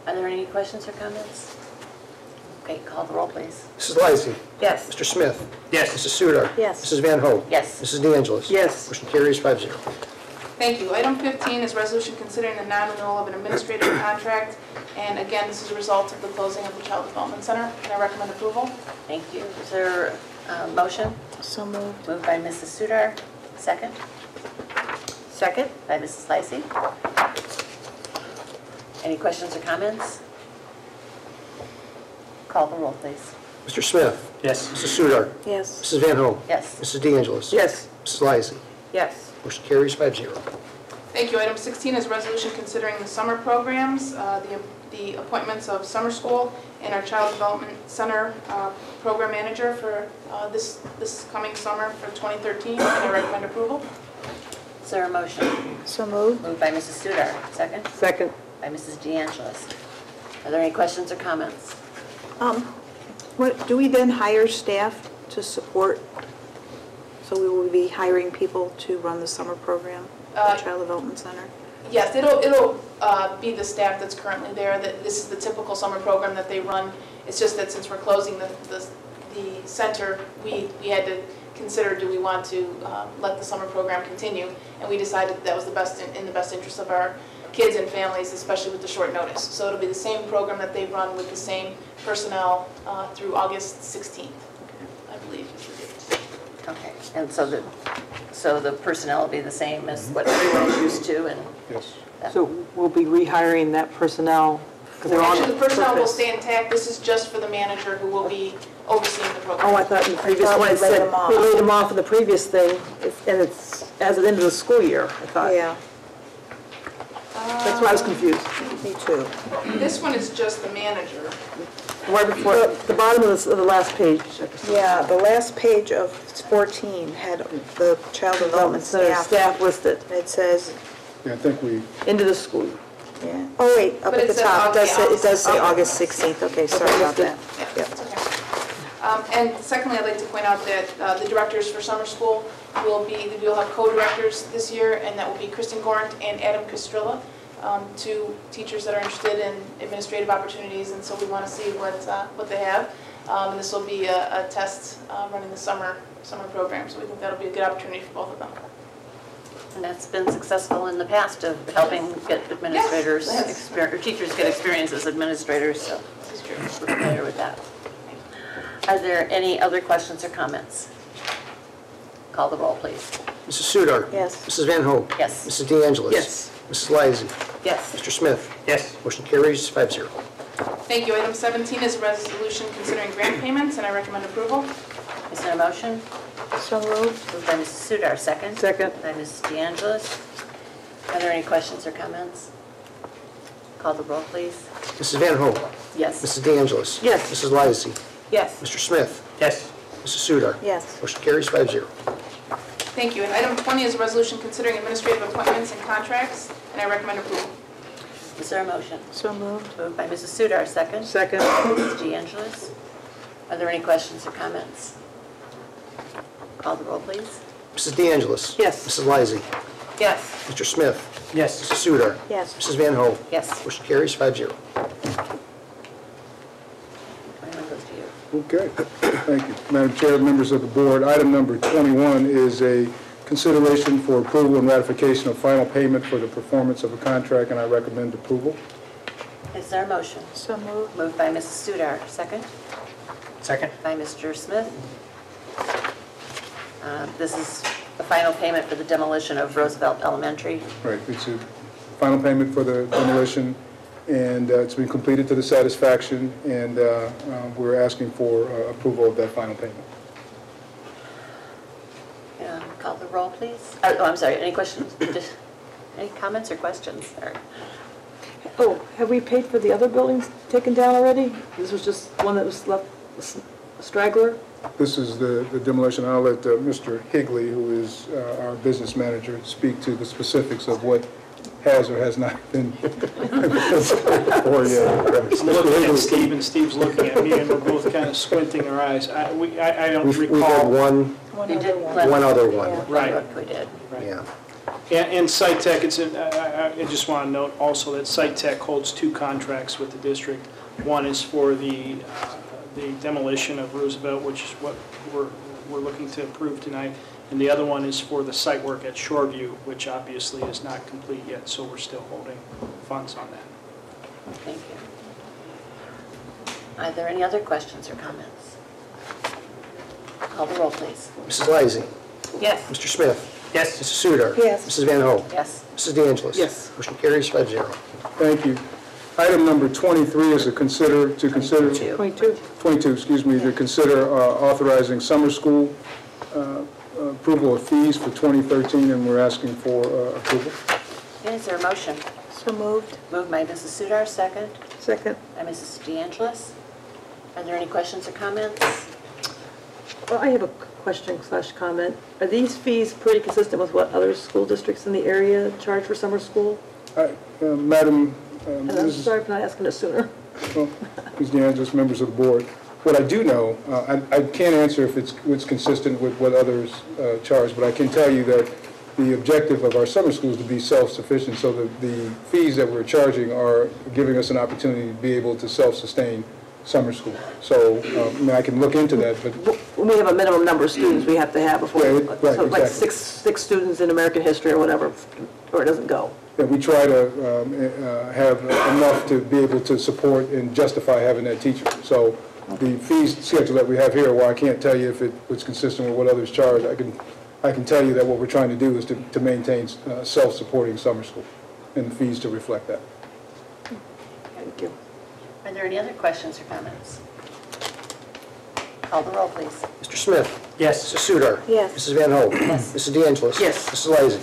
[SPEAKER 1] Are there any questions or comments? Okay, call the roll, please.
[SPEAKER 2] Mrs. Lysy.
[SPEAKER 3] Yes.
[SPEAKER 2] Mr. Smith.
[SPEAKER 4] Yes.
[SPEAKER 2] Mrs. Sudar.
[SPEAKER 3] Yes.
[SPEAKER 2] Mrs. Van Hoen.
[SPEAKER 1] Yes.
[SPEAKER 2] Mrs. De Angelis.
[SPEAKER 3] Yes.
[SPEAKER 2] Motion carries 5-0.
[SPEAKER 6] Thank you. Item 15 is resolution considering the non-renewal of an administrative contract. And again, this is a result of the closing of the Child Development Center, and I recommend approval.
[SPEAKER 1] Thank you. Is there a motion?
[SPEAKER 3] So moved.
[SPEAKER 1] Moved by Mrs. Sudar. Second?
[SPEAKER 3] Second?
[SPEAKER 1] By Mrs. Lysy. Any questions or comments? Call the roll, please.
[SPEAKER 2] Mr. Smith.
[SPEAKER 4] Yes.
[SPEAKER 2] Mrs. Sudar.
[SPEAKER 3] Yes.
[SPEAKER 2] Mrs. Van Hoen.
[SPEAKER 1] Yes.
[SPEAKER 2] Mrs. De Angelis.
[SPEAKER 3] Yes.
[SPEAKER 2] Mrs. Lysy.
[SPEAKER 3] Yes.
[SPEAKER 2] Motion carries 5-0.
[SPEAKER 6] Thank you. Item 16 is resolution considering the summer programs, the appointments of summer school and our Child Development Center program manager for this coming summer for 2013, and I recommend approval.
[SPEAKER 1] Is there a motion?
[SPEAKER 3] So moved.
[SPEAKER 1] Moved by Mrs. Sudar. Second?
[SPEAKER 3] Second.
[SPEAKER 1] By Mrs. De Angelis. Are there any questions or comments?
[SPEAKER 9] Do we then hire staff to support? So we will be hiring people to run the summer program at the Child Development Center?
[SPEAKER 6] Yes, it'll be the staff that's currently there. That this is the typical summer program that they run. It's just that since we're closing the center, we had to consider, do we want to let the summer program continue? And we decided that was in the best interest of our kids and families, especially with the short notice. So it'll be the same program that they run with the same personnel through August 16th, I believe is the date.
[SPEAKER 1] Okay. And so the personnel will be the same as what everyone's used to, and
[SPEAKER 5] Yes.
[SPEAKER 3] So we'll be rehiring that personnel? Because they're on
[SPEAKER 6] Actually, the personnel will
[SPEAKER 3] purpose.
[SPEAKER 6] stay intact. This is just for the manager who will be overseeing the program.
[SPEAKER 3] Oh, I thought in the previous one it said, we laid them off in the previous thing, and it's as of the end of the school year, I thought.
[SPEAKER 9] Yeah,
[SPEAKER 3] That's why I was confused.
[SPEAKER 9] me too.
[SPEAKER 6] This one is just the manager.
[SPEAKER 3] Right before, the bottom of the last page.
[SPEAKER 9] Yeah, the last page of 14 had the Child Development staff.
[SPEAKER 3] Staff listed,
[SPEAKER 9] It says,
[SPEAKER 5] Yeah, I think we,
[SPEAKER 3] into the school year.
[SPEAKER 9] yeah, oh wait, up
[SPEAKER 6] But
[SPEAKER 9] at
[SPEAKER 6] it
[SPEAKER 9] the
[SPEAKER 6] says
[SPEAKER 9] top, it does say
[SPEAKER 6] August.
[SPEAKER 9] August 16th, okay, sorry about that.
[SPEAKER 6] Yeah,
[SPEAKER 9] Yep.
[SPEAKER 6] that's okay. And secondly, I'd like to point out that the directors for summer school we'll have co-directors this year, and that will be Kristen Gorant and Adam Castrilla, 2 teachers that are interested in administrative opportunities, and so we want to see what they have. And this will be a test running the summer program, so we think that'll be a good opportunity for both of them.
[SPEAKER 1] And that's been successful in the past of helping get administrators,
[SPEAKER 6] Yes.
[SPEAKER 1] or teachers get experience as administrators, so
[SPEAKER 6] This is true.
[SPEAKER 1] we're familiar with that. Are there any other questions or comments? Call the roll, please.
[SPEAKER 2] Mrs. Sudar.
[SPEAKER 9] Yes.
[SPEAKER 2] Mrs. Van Hoen.
[SPEAKER 1] Yes.
[SPEAKER 2] Mrs. De Angelis.
[SPEAKER 3] Yes.
[SPEAKER 2] Mrs. Lysy.
[SPEAKER 3] Yes.
[SPEAKER 2] Mr. Smith.
[SPEAKER 4] Yes.
[SPEAKER 2] Motion carries 5-0.
[SPEAKER 6] Thank you. Item 17 is a resolution considering grant payments, and I recommend approval.
[SPEAKER 1] Is there a motion?
[SPEAKER 9] So moved.
[SPEAKER 1] Moved by Mrs. Sudar, second.
[SPEAKER 3] Second.
[SPEAKER 1] By Mrs. De Angelis. Are there any questions or comments? Call the roll, please.
[SPEAKER 2] Mrs. Van Hoen.
[SPEAKER 1] Yes.
[SPEAKER 2] Mrs. De Angelis.
[SPEAKER 3] Yes.
[SPEAKER 2] Mrs. Lysy.
[SPEAKER 3] Yes.
[SPEAKER 2] Mr. Smith.
[SPEAKER 4] Yes.
[SPEAKER 2] Mrs. Sudar.
[SPEAKER 9] Yes.
[SPEAKER 2] Motion carries 5-0.
[SPEAKER 6] Thank you. And item 20 is a resolution considering administrative appointments and contracts, and I recommend approval.
[SPEAKER 1] Is there a motion?
[SPEAKER 9] So moved.
[SPEAKER 1] Moved by Mrs. Sudar, second.
[SPEAKER 3] Second.
[SPEAKER 1] Mrs. De Angelis. Are there any questions or comments? Call the roll, please.
[SPEAKER 2] Mrs. De Angelis.
[SPEAKER 3] Yes.
[SPEAKER 2] Mrs. Lysy.
[SPEAKER 3] Yes.
[SPEAKER 2] Mr. Smith.
[SPEAKER 4] Yes.
[SPEAKER 2] Mrs. Sudar.
[SPEAKER 9] Yes.
[SPEAKER 2] Mrs. Van Hoen.
[SPEAKER 1] Yes.
[SPEAKER 2] Motion carries 5-0.
[SPEAKER 1] 21 goes to you.
[SPEAKER 5] okay. Thank you. Madam Chair, members of the board, item number 21 is a consideration for approval and ratification of final payment for the performance of a contract, and I recommend approval.
[SPEAKER 1] Is there a motion?
[SPEAKER 9] So moved.
[SPEAKER 1] Moved by Mrs. Sudar, second.
[SPEAKER 4] Second?
[SPEAKER 1] By Mr. Smith. This is the final payment for the demolition of Roosevelt Elementary.
[SPEAKER 5] Right, it's a final payment for the demolition, and it's been completed to the satisfaction, and we're asking for approval of that final payment.
[SPEAKER 1] Call the roll, please. Oh, I'm sorry, any questions? Any comments or questions? Or-
[SPEAKER 3] Oh, have we paid for the other buildings taken down already? This was just one that was left, a straggler?
[SPEAKER 5] This is the demolition. I'll let Mr. Higley, who is our business manager, speak to the specifics of what has or has not been or yet.
[SPEAKER 10] I'm looking at Steve, and Steve's looking at me, and we're both kind of squinting our eyes. I don't
[SPEAKER 2] We've had
[SPEAKER 10] recall.
[SPEAKER 1] You did
[SPEAKER 2] one other one.
[SPEAKER 10] Right.
[SPEAKER 1] We did.
[SPEAKER 2] Yeah.
[SPEAKER 10] And Site Tech, I just want to note also that Site Tech holds 2 contracts with the district. One is for the demolition of Roosevelt, which is what we're looking to approve tonight, and the other one is for the site work at Shoreview, which obviously is not complete yet, so we're still holding funds on that.
[SPEAKER 1] Thank you. Are there any other questions or comments? Call the roll, please.
[SPEAKER 2] Mrs. Lysy.
[SPEAKER 1] Yes.
[SPEAKER 2] Mr. Smith.
[SPEAKER 4] Yes.
[SPEAKER 2] Mrs. Sudar.
[SPEAKER 9] Yes.
[SPEAKER 2] Mrs. Van Hoen.
[SPEAKER 1] Yes.
[SPEAKER 2] Mrs. De Angelis.
[SPEAKER 3] Yes.
[SPEAKER 2] Motion carries 5-0.
[SPEAKER 5] Thank you. Item number 23 is to consider 22, excuse me, to consider authorizing summer school approval of fees for 2013, and we're asking for approval.
[SPEAKER 1] Is there a motion?
[SPEAKER 9] So moved.
[SPEAKER 1] Moved by Mrs. Sudar, second.
[SPEAKER 9] Second.
[SPEAKER 1] By Mrs. De Angelis. Are there any questions or comments?
[SPEAKER 3] Well, I have a question/comment. Are these fees pretty consistent with what other school districts in the area charge for summer school?
[SPEAKER 5] Madam,
[SPEAKER 3] And I'm sorry for not asking it sooner.
[SPEAKER 5] well, Ms. De Angelis, members of the board, what I do know, I can't answer if it's consistent with what others charge, but I can tell you that the objective of our summer school is to be self-sufficient, so the fees that we're charging are giving us an opportunity to be able to self-sustain summer school. So, I can look into that, but
[SPEAKER 3] We have a minimum number of students we have to have before,
[SPEAKER 5] Yeah, right,
[SPEAKER 3] so like
[SPEAKER 5] exactly.
[SPEAKER 3] six students in American history or whatever, or it doesn't go.
[SPEAKER 5] yeah, we try to have enough to be able to support and justify having that teacher. So the fees schedule that we have here, while I can't tell you if it's consistent with what others charge, I can tell you that what we're trying to do is to maintain self-supporting summer school, and the fees to reflect that.
[SPEAKER 3] Thank you.
[SPEAKER 1] Are there any other questions or comments? Call the roll, please.
[SPEAKER 2] Mr. Smith.
[SPEAKER 4] Yes.
[SPEAKER 2] Mrs. Sudar.
[SPEAKER 9] Yes.
[SPEAKER 2] Mrs. Van Hoen.
[SPEAKER 1] Yes.
[SPEAKER 2] Mrs. De Angelis.
[SPEAKER 3] Yes.
[SPEAKER 2] Mrs. Lysy.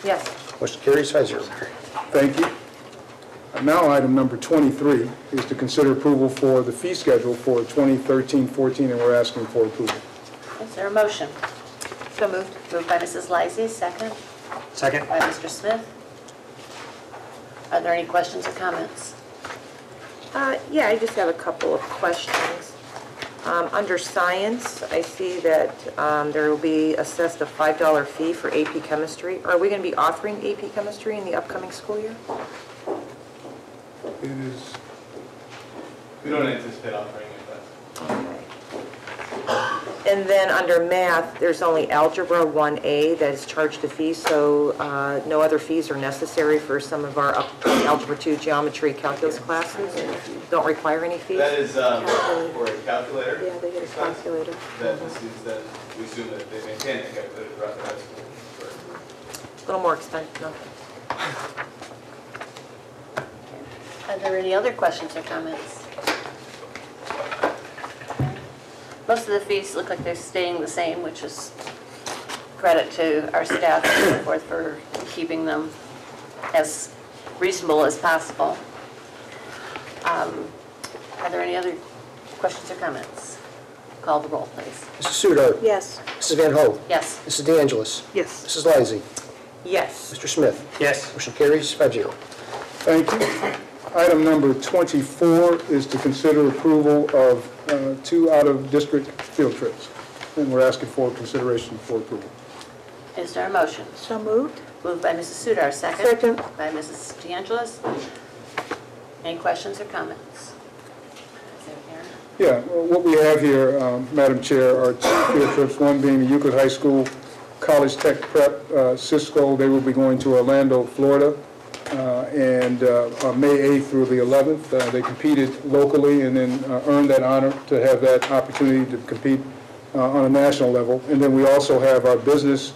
[SPEAKER 1] Yes.
[SPEAKER 2] Motion carries 5-0.
[SPEAKER 5] Thank you. Now, item number 23 is to consider approval for the fee schedule for 2013-14, and we're asking for approval.
[SPEAKER 1] Is there a motion? So moved. Moved by Mrs. Lysy, second.
[SPEAKER 4] Second?
[SPEAKER 1] By Mr. Smith. Are there any questions or comments?
[SPEAKER 7] Yeah, I just have a couple of questions. Under science, I see that there will be assessed a $5 fee for AP chemistry. Are we going to be offering AP chemistry in the upcoming school year?
[SPEAKER 5] It is,
[SPEAKER 11] We don't anticipate offering it, but
[SPEAKER 7] Okay. And then under math, there's only Algebra 1A that is charged a fee, so no other fees are necessary for some of our Algebra 2 geometry calculus classes? Don't require any fees?
[SPEAKER 11] that is for a calculator.
[SPEAKER 9] Yeah, they get a calculator.
[SPEAKER 11] That the students then, we assume that they maintain a calculator throughout the high school.
[SPEAKER 7] A little more expensive, nothing.
[SPEAKER 1] Are there any other questions or comments? Most of the fees look like they're staying the same, which is credit to our staff and so forth for keeping them as reasonable as possible. Are there any other questions or comments? Call the roll, please.
[SPEAKER 2] Mrs. Sudar.
[SPEAKER 9] Yes.
[SPEAKER 2] Mrs. Van Hoen.
[SPEAKER 1] Yes.
[SPEAKER 2] Mrs. De Angelis.
[SPEAKER 3] Yes.
[SPEAKER 2] Mrs. Lysy.
[SPEAKER 7] Yes.
[SPEAKER 2] Mr. Smith.
[SPEAKER 4] Yes.
[SPEAKER 2] Motion carries 5-0.
[SPEAKER 5] thank you. Item number 24 is to consider approval of 2 out-of-district field trips, and we're asking for consideration for approval.
[SPEAKER 1] Is there a motion?
[SPEAKER 9] So moved.
[SPEAKER 1] Moved by Mrs. Sudar, second.
[SPEAKER 9] Second.
[SPEAKER 1] By Mrs. De Angelis. Any questions or comments? Is there Aaron?
[SPEAKER 5] Yeah, well, what we have here, Madam Chair, are 2 field trips, one being the Euclid High School College Tech Prep, Cisco, they will be going to Orlando, Florida, and on May 8th through the 11th. They competed locally and then earned that honor to have that opportunity to compete on a national level. And then we also have our Business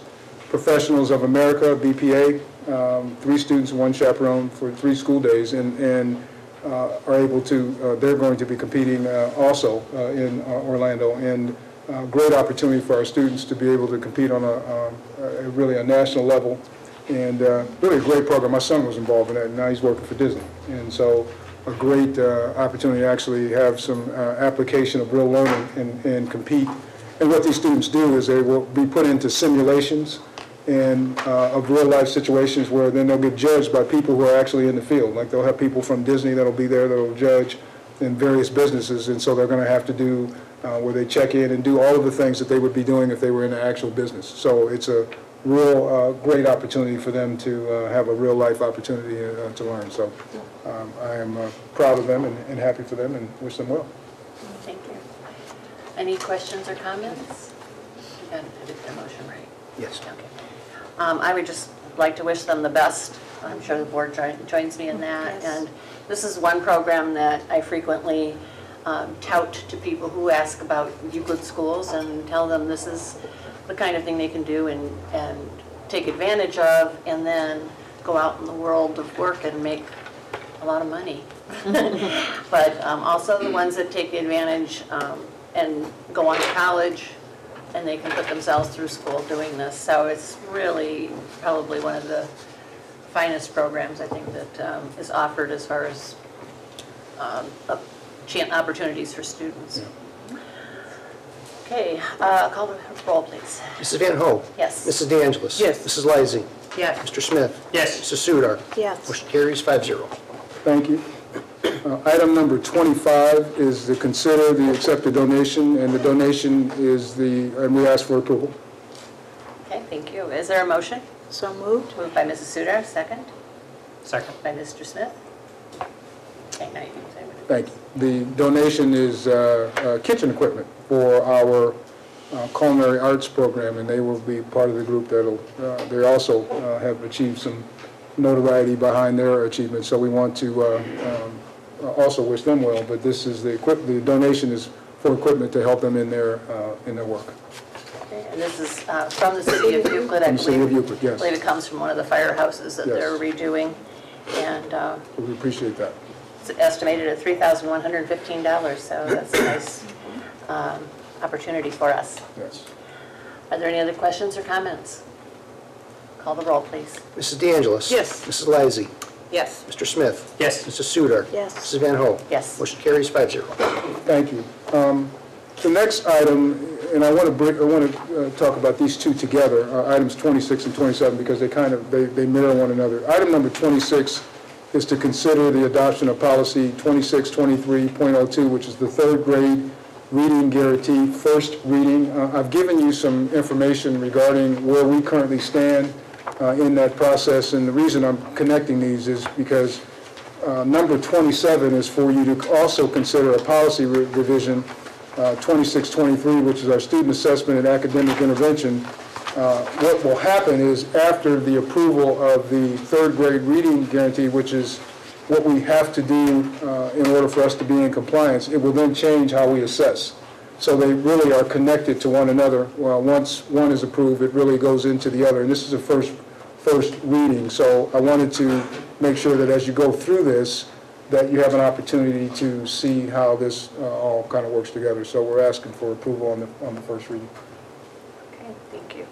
[SPEAKER 5] Professionals of America, BPA, 3 students and 1 chaperone for 3 school days, and are able to, they're going to be competing also in Orlando. And great opportunity for our students to be able to compete on really a national level. And really a great program. My son was involved in that, and now he's working for Disney. And so a great opportunity to actually have some application of real learning and compete. And what these students do is they will be put into simulations and of real life situations where then they'll get judged by people who are actually in the field. Like they'll have people from Disney that'll be there that'll judge in various businesses, and so they're going to have to do where they check in and do all of the things that they would be doing if they were in an actual business. So it's a real great opportunity for them to have a real life opportunity to learn. So I am proud of them and happy for them and wish them well.
[SPEAKER 1] Thank you. Any questions or comments? I did the motion right.
[SPEAKER 2] Yes.
[SPEAKER 1] Okay. I would just like to wish them the best. I'm sure the board joins me in that.
[SPEAKER 9] Yes.
[SPEAKER 1] And this is one program that I frequently tout to people who ask about Euclid schools and tell them this is the kind of thing they can do and take advantage of, and then go out in the world of work and make a lot of money. But also the ones that take advantage and go on to college, and they can put themselves through school doing this. So it's really probably one of the finest programs I think that is offered as far as opportunities for students.
[SPEAKER 5] Yeah.
[SPEAKER 1] Okay, call the roll, please.
[SPEAKER 2] Mrs. Van Ho.
[SPEAKER 1] Yes.
[SPEAKER 2] Mrs. De Angelis.
[SPEAKER 3] Yes.
[SPEAKER 2] Mrs. Lysy.
[SPEAKER 7] Yes.
[SPEAKER 2] Mr. Smith.
[SPEAKER 4] Yes.
[SPEAKER 2] Mrs. Sudar.
[SPEAKER 9] Yes.
[SPEAKER 2] Motion carries 5-0.
[SPEAKER 5] Thank you. Item number 25 is to consider the accepted donation, and the donation is and we ask for approval.
[SPEAKER 1] Okay, thank you. Is there a motion?
[SPEAKER 9] So moved.
[SPEAKER 1] Moved by Mrs. Sudar, second.
[SPEAKER 4] Second.
[SPEAKER 1] By Mr. Smith. Okay, now you can say what it is.
[SPEAKER 5] Thank you. The donation is kitchen equipment for our culinary arts program, and they will be part of the group that'll, they also have achieved some notoriety behind their achievements, so we want to also wish them well, but this is the donation is for equipment to help them in their work.
[SPEAKER 1] Okay, and this is from the city of Euclid, I
[SPEAKER 5] From the city of
[SPEAKER 1] believe.
[SPEAKER 5] Euclid, yes.
[SPEAKER 1] I believe it comes from one of the firehouses that
[SPEAKER 5] Yes.
[SPEAKER 1] they're redoing, and
[SPEAKER 5] We appreciate that.
[SPEAKER 1] it's estimated at $3,115, so that's a nice opportunity for us.
[SPEAKER 5] Yes.
[SPEAKER 1] Are there any other questions or comments? Call the roll, please.
[SPEAKER 2] Mrs. De Angelis.
[SPEAKER 3] Yes.
[SPEAKER 2] Mrs. Lysy.
[SPEAKER 7] Yes.
[SPEAKER 2] Mr. Smith.
[SPEAKER 4] Yes.
[SPEAKER 2] Mrs. Sudar.
[SPEAKER 9] Yes.
[SPEAKER 2] Mrs. Van Ho.
[SPEAKER 1] Yes.
[SPEAKER 2] Motion carries 5-0.
[SPEAKER 5] Thank you. The next item, and I want to talk about these two together, items 26 and 27, because they mirror one another. Item number 26 is to consider the adoption of policy 2623.02, which is the 3rd grade reading guarantee, first reading. I've given you some information regarding where we currently stand in that process, and the reason I'm connecting these is because number 27 is for you to also consider a policy revision, 2623, which is our student assessment and academic intervention. What will happen is after the approval of the 3rd grade reading guarantee, which is what we have to do in order for us to be in compliance, it will then change how we assess. So they really are connected to one another. Well, once one is approved, it really goes into the other. And this is a first reading. So I wanted to make sure that as you go through this, that you have an opportunity to see how this all kind of works together. So we're asking for approval on the first reading.
[SPEAKER 1] Okay, thank you.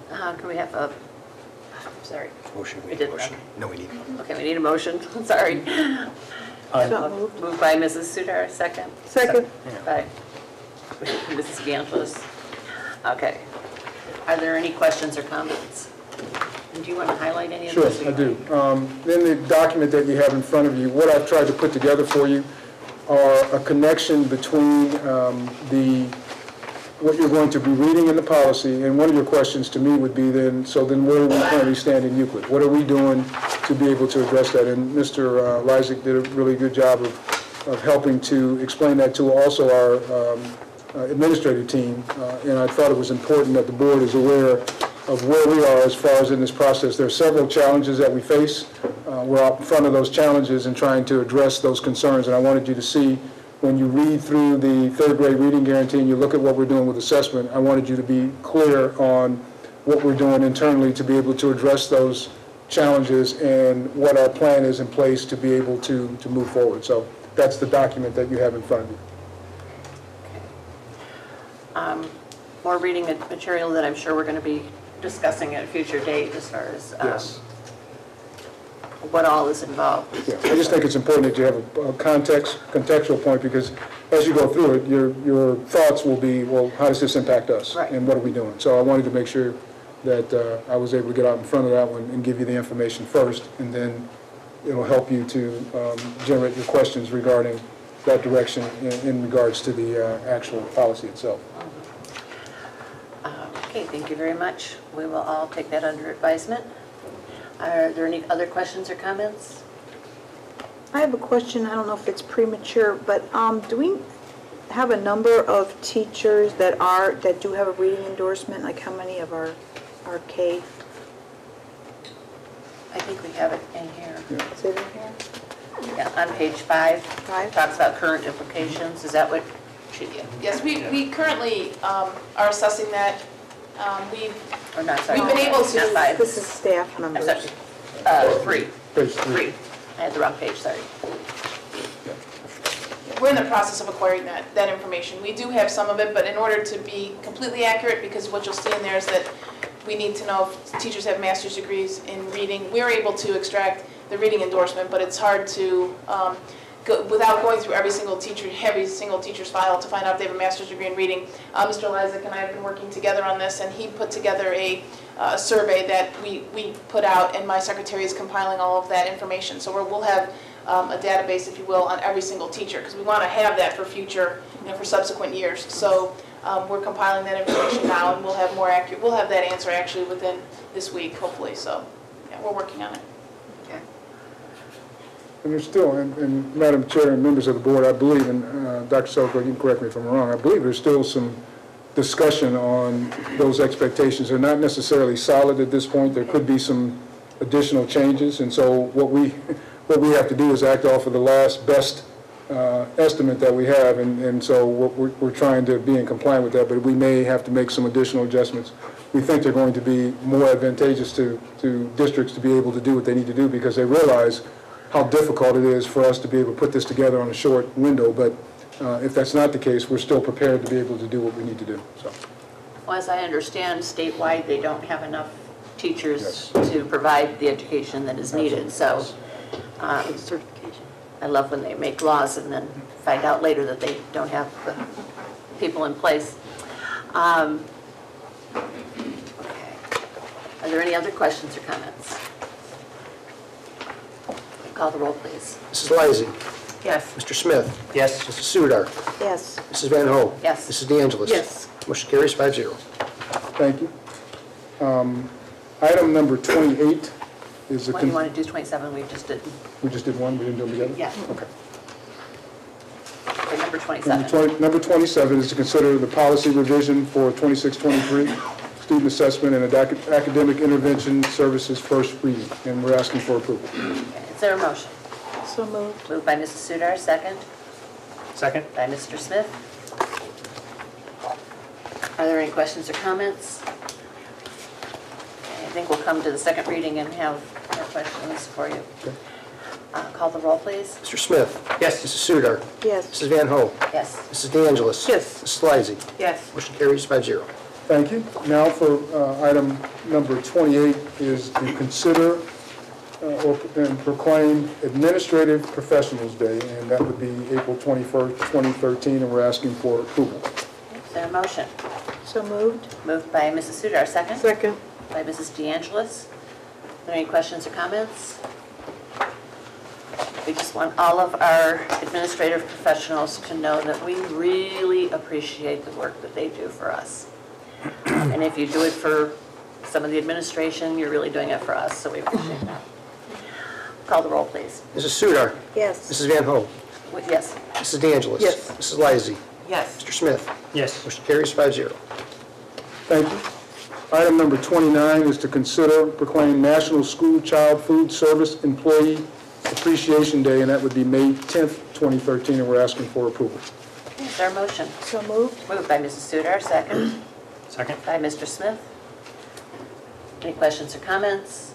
[SPEAKER 1] Can we have a, sorry.
[SPEAKER 2] Motion.
[SPEAKER 1] We did.
[SPEAKER 2] Motion. No, we need.
[SPEAKER 1] Okay, we need a motion. Sorry.
[SPEAKER 9] So moved.
[SPEAKER 1] Moved by Mrs. Sudar, second.
[SPEAKER 3] Second.
[SPEAKER 1] By Mrs. De Angelis. Okay. Are there any questions or comments? And do you want to highlight any of
[SPEAKER 5] Sure,
[SPEAKER 1] those?
[SPEAKER 5] I do. In the document that you have in front of you, what I've tried to put together for you are a connection between what you're going to be reading in the policy, and one of your questions to me would be then, so then where do we currently stand in Euclid? What are we doing to be able to address that? And Mr. Lysick did a really good job of helping to explain that to also administrative team, and I thought it was important that the board is aware of where we are as far as in this process. There are several challenges that we face. We're out in front of those challenges and trying to address those concerns, and I wanted you to see when you read through the third grade reading guarantee and you look at what we're doing with assessment, I wanted you to be clear on what we're doing internally to be able to address those challenges and what our plan is in place to be able to move forward. So that's the document that you have in front of you.
[SPEAKER 1] More reading material that I'm sure we're going to be discussing at a future date as far as
[SPEAKER 5] Yes.
[SPEAKER 1] what all is involved.
[SPEAKER 5] Yeah, I just think it's important that you have a contextual point, because as you go through it, your thoughts will be, well, how does this impact us?
[SPEAKER 1] Right.
[SPEAKER 5] And what are we doing? So I wanted to make sure that I was able to get out in front of that one and give you the information first, and then it'll help you to generate your questions regarding that direction in regards to the actual policy itself.
[SPEAKER 1] Okay, thank you very much. We will all take that under advisement. Are there any other questions or comments?
[SPEAKER 9] I have a question, I don't know if it's premature, but do we have a number of teachers that do have a reading endorsement? Like how many of our K?
[SPEAKER 1] I think we have it in here.
[SPEAKER 9] Is it in here?
[SPEAKER 1] Yeah, on page 5. Talks about current implications. Is that what she did?
[SPEAKER 6] Yes, we currently are assessing that.
[SPEAKER 1] Or not, sorry.
[SPEAKER 6] We've been able to-
[SPEAKER 1] Not 5.
[SPEAKER 9] This is staff
[SPEAKER 1] I'm
[SPEAKER 9] numbers.
[SPEAKER 1] sorry. 3.
[SPEAKER 5] Page 3.
[SPEAKER 1] I had the wrong page, sorry.
[SPEAKER 6] We're in the process of acquiring that information. We do have some of it, but in order to be completely accurate, because what you'll see in there is that we need to know if teachers have master's degrees in reading. We're able to extract the reading endorsement, but it's hard to, without going through every single teacher's file to find out if they have a master's degree in reading. Mr. Lysak and I have been working together on this, and he put together a survey that we put out, and my secretary is compiling all of that information. So we'll have a database, if you will, on every single teacher, because we want to have that for future, for subsequent years. So we're compiling that information now, and we'll have that answer actually within this week, hopefully. So yeah, we're working on it.
[SPEAKER 1] Okay.
[SPEAKER 5] And there's still, and Madam Chair and members of the board, I believe, and Dr. Selko, you can correct me if I'm wrong, I believe there's still some discussion on those expectations. They're not necessarily solid at this point. There could be some additional changes, and so what we have to do is act off of the last best estimate that we have, and so we're trying to be in compliance with that, but we may have to make some additional adjustments. We think they're going to be more advantageous to districts to be able to do what they need to do, because they realize how difficult it is for us to be able to put this together on a short window, but if that's not the case, we're still prepared to be able to do what we need to do. So.
[SPEAKER 1] Well, as I understand, statewide, they don't have enough teachers
[SPEAKER 5] Yes.
[SPEAKER 1] to provide the education that is needed. So
[SPEAKER 9] Certification.
[SPEAKER 1] I love when they make laws and then find out later that they don't have the people in place. Okay. Are there any other questions or comments? Call the roll, please.
[SPEAKER 2] Mrs. Lysy.
[SPEAKER 1] Yes.
[SPEAKER 2] Mr. Smith.
[SPEAKER 4] Yes.
[SPEAKER 2] Mrs. Sudar.
[SPEAKER 9] Yes.
[SPEAKER 2] Mrs. Van Ho.
[SPEAKER 1] Yes.
[SPEAKER 2] Mrs. DeAngelis.
[SPEAKER 3] Yes.
[SPEAKER 2] Motion carries 5-0.
[SPEAKER 5] Thank you. Item number 28 is the...
[SPEAKER 1] What do you want to do, 27? We just did.
[SPEAKER 5] We just did one, we didn't do them together?
[SPEAKER 1] Yeah.
[SPEAKER 5] Okay.
[SPEAKER 1] Okay, number 27.
[SPEAKER 5] Number 27 is to consider the policy revision for 26-23, student assessment and academic intervention services first reading, and we're asking for approval.
[SPEAKER 1] Okay, is there a motion?
[SPEAKER 9] So moved.
[SPEAKER 1] Moved by Mrs. Sudar, second.
[SPEAKER 4] Second?
[SPEAKER 1] By Mr. Smith. Are there any questions or comments? Okay, I think we'll come to the second reading and have more questions for you. Call the roll, please.
[SPEAKER 2] Mr. Smith.
[SPEAKER 4] Yes.
[SPEAKER 2] Mrs. Sudar.
[SPEAKER 9] Yes.
[SPEAKER 2] Mrs. Van Ho.
[SPEAKER 1] Yes.
[SPEAKER 2] Mrs. DeAngelis.
[SPEAKER 3] Yes.
[SPEAKER 2] Mrs. Lysy.
[SPEAKER 3] Yes.
[SPEAKER 2] Motion carries 5-0.
[SPEAKER 5] Thank you. Now for item number 28 is to consider and proclaim Administrative Professionals Day, and that would be April 21st, 2013, and we're asking for approval.
[SPEAKER 1] Is there a motion?
[SPEAKER 9] So moved.
[SPEAKER 1] Moved by Mrs. Sudar, second.
[SPEAKER 3] Second.
[SPEAKER 1] By Mrs. DeAngelis. Are there any questions or comments? We just want all of our administrative professionals to know that we really appreciate the work that they do for us. And if you do it for some of the administration, you're really doing it for us, so we appreciate that. Call the roll, please.
[SPEAKER 2] Mrs. Sudar.
[SPEAKER 9] Yes.
[SPEAKER 2] Mrs. Van Ho.
[SPEAKER 1] Yes.
[SPEAKER 2] Mrs. DeAngelis.
[SPEAKER 3] Yes.
[SPEAKER 2] Mrs. Lysy.
[SPEAKER 7] Yes.
[SPEAKER 2] Mr. Smith?
[SPEAKER 4] Yes.
[SPEAKER 2] Motion carries 5-0.
[SPEAKER 5] Thank you. Item number 29 is to consider proclaim National School Child Food Service Employee Appreciation Day, and that would be May 10th, 2013, and we're asking for approval.
[SPEAKER 1] Is there a motion?
[SPEAKER 9] So moved.
[SPEAKER 1] Moved by Mrs. Sudar, second.
[SPEAKER 4] Second.
[SPEAKER 1] By Mr. Smith. Any questions or comments?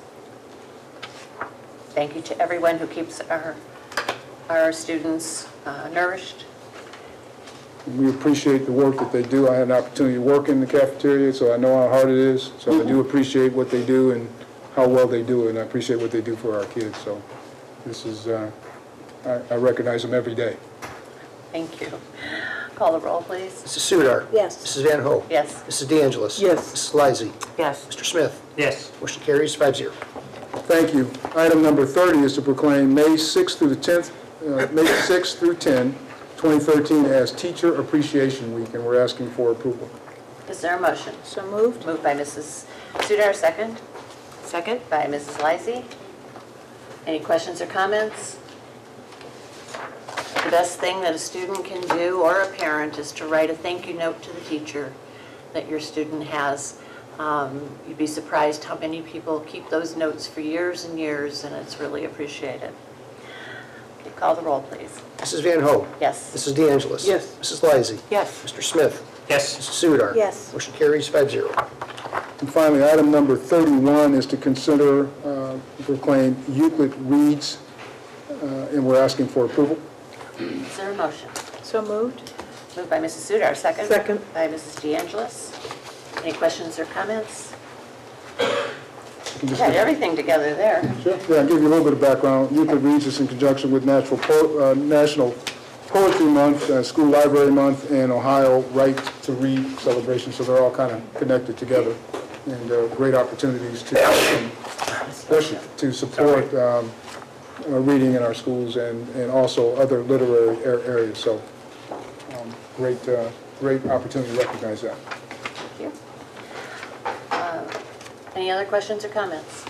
[SPEAKER 1] Thank you to everyone who keeps our students nourished.
[SPEAKER 5] We appreciate the work that they do. I had an opportunity to work in the cafeteria, so I know how hard it is. So I do appreciate what they do and how well they do it, and I appreciate what they do for our kids. So this is, I recognize them every day.
[SPEAKER 1] Thank you. Call the roll, please.
[SPEAKER 2] Mrs. Sudar?
[SPEAKER 9] Yes.
[SPEAKER 2] Mrs. Van Ho?
[SPEAKER 1] Yes.
[SPEAKER 2] Mrs. De Angelis?
[SPEAKER 3] Yes.
[SPEAKER 2] Mrs. Lysy.
[SPEAKER 7] Yes.
[SPEAKER 2] Mr. Smith?
[SPEAKER 4] Yes.
[SPEAKER 2] Motion carries 5-0.
[SPEAKER 5] Thank you. Item number 30 is to proclaim May 6th through the 10th, May 6th through 10, 2013 as Teacher Appreciation Week, and we're asking for approval.
[SPEAKER 1] Is there a motion?
[SPEAKER 9] So moved.
[SPEAKER 1] Moved by Mrs. Sudar, second.
[SPEAKER 7] Second?
[SPEAKER 1] By Mrs. Lysy. Any questions or comments? The best thing that a student can do, or a parent, is to write a thank you note to the teacher that your student has. You'd be surprised how many people keep those notes for years and years, and it's really appreciated. Okay, call the roll, please.
[SPEAKER 2] Mrs. Van Ho?
[SPEAKER 1] Yes.
[SPEAKER 2] Mrs. De Angelis?
[SPEAKER 3] Yes.
[SPEAKER 2] Mrs. Lysy.
[SPEAKER 7] Yes.
[SPEAKER 2] Mr. Smith?
[SPEAKER 4] Yes.
[SPEAKER 2] Mrs. Sudar?
[SPEAKER 9] Yes.
[SPEAKER 2] Motion carries 5-0.
[SPEAKER 5] And finally, item number 31 is to consider proclaim Euclid Reads, and we're asking for approval.
[SPEAKER 1] Is there a motion?
[SPEAKER 9] So moved.
[SPEAKER 1] Moved by Mrs. Sudar, second.
[SPEAKER 3] Second.
[SPEAKER 1] By Mrs. De Angelis. Any questions or comments? You got everything together there.
[SPEAKER 5] Sure. Yeah, I'll give you a little bit of background. Euclid Reads is in conjunction with National Poetry Month, School Library Month, and Ohio Right to Read celebration, so they're all kind of connected together, and great opportunities to support reading in our schools and also other literary areas. So great opportunity to recognize that.
[SPEAKER 1] Thank you. Any other questions or comments?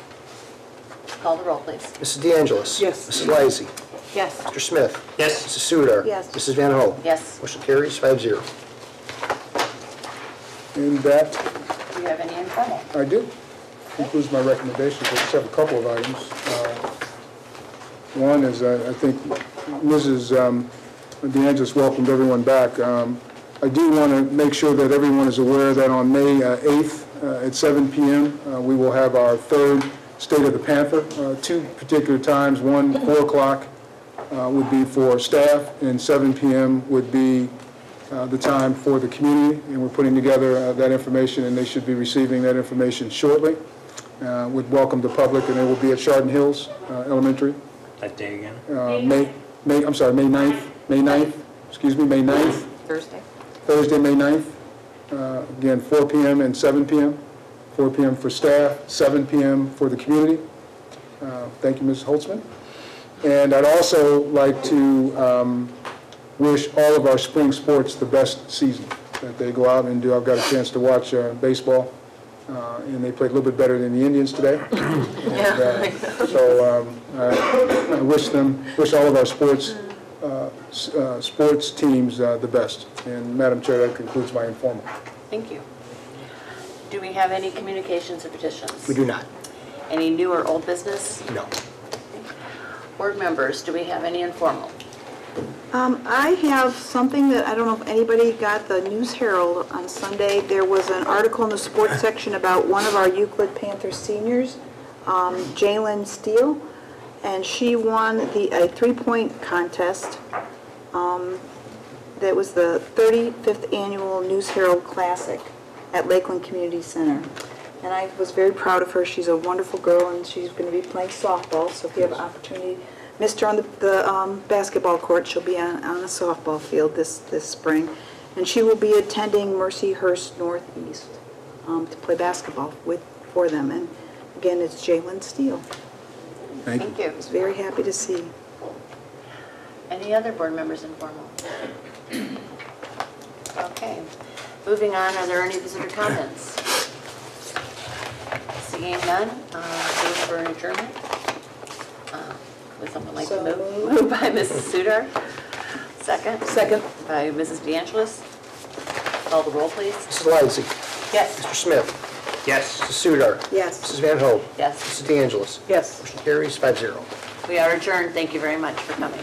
[SPEAKER 1] Call the roll, please.
[SPEAKER 2] Mrs. De Angelis?
[SPEAKER 3] Yes.
[SPEAKER 2] Mrs. Lysy.
[SPEAKER 7] Yes.
[SPEAKER 2] Mr. Smith?
[SPEAKER 4] Yes.
[SPEAKER 2] Mrs. Sudar?
[SPEAKER 9] Yes.
[SPEAKER 2] Mrs. Van Ho?
[SPEAKER 1] Yes.
[SPEAKER 2] Motion carries 5-0.
[SPEAKER 5] And that,
[SPEAKER 1] Do you have any informal?
[SPEAKER 5] I do. Concludes my recommendations. I just have a couple of items. One is, I think Mrs. De Angelis welcomed everyone back. I do want to make sure that everyone is aware that on May 8th at 7 p.m., we will have our third State of the Panther. Two particular times, one 4 o'clock would be for staff, and 7 p.m. would be the time for the community, and we're putting together that information, and they should be receiving that information shortly. Would welcome the public, and it will be at Chardon Hills Elementary.
[SPEAKER 4] That day again?
[SPEAKER 5] May 9th, May 9th,
[SPEAKER 7] Thursday?
[SPEAKER 5] Thursday, May 9th. Again, 4 p.m. and 7 p.m. 4 p.m. for staff, 7 p.m. for the community. Thank you, Ms. Holtzman. And I'd also like to wish all of our spring sports the best season that they go out and do. I've got a chance to watch baseball, and they played a little bit better than the Indians today. So I wish all of our sports teams the best. And Madam Chair, that concludes my informal.
[SPEAKER 1] Thank you. Do we have any communications or petitions?
[SPEAKER 2] We do not.
[SPEAKER 1] Any new or old business?
[SPEAKER 2] No.
[SPEAKER 1] Board members, do we have any informal?
[SPEAKER 9] I have something that, I don't know if anybody got the News Herald on Sunday. There was an article in the sports section about one of our Euclid Panther seniors, Jalen Steele, and she won a three-point contest. That was the 35th annual News Herald Classic at Lakeland Community Center. And I was very proud of her. She's a wonderful girl, and she's going to be playing softball, so if you have an opportunity, missed her on the basketball court, she'll be on a softball field this spring. And she will be attending Mercyhurst Northeast to play basketball for them. And again, it's Jalen Steele.
[SPEAKER 5] Thank you.
[SPEAKER 9] I was very happy to see.
[SPEAKER 1] Any other board members informal? Okay. Moving on, are there any visitor comments? Seeing none, move for an adjournment. Would someone like to move? Moved by Mrs. Sudar, Second?
[SPEAKER 3] Second.
[SPEAKER 1] By Mrs. De Angelis. Call the roll, please.
[SPEAKER 2] Mrs. Lysy.
[SPEAKER 1] Yes.
[SPEAKER 2] Mr. Smith.
[SPEAKER 4] Yes.
[SPEAKER 2] Mrs. Sudar.
[SPEAKER 9] Yes.
[SPEAKER 2] Mrs. Van Hoen.
[SPEAKER 1] Yes.
[SPEAKER 2] Mrs. De Angelis.
[SPEAKER 3] Yes.
[SPEAKER 2] Motion carries 5-0.
[SPEAKER 1] We are adjourned. Thank you very much for coming.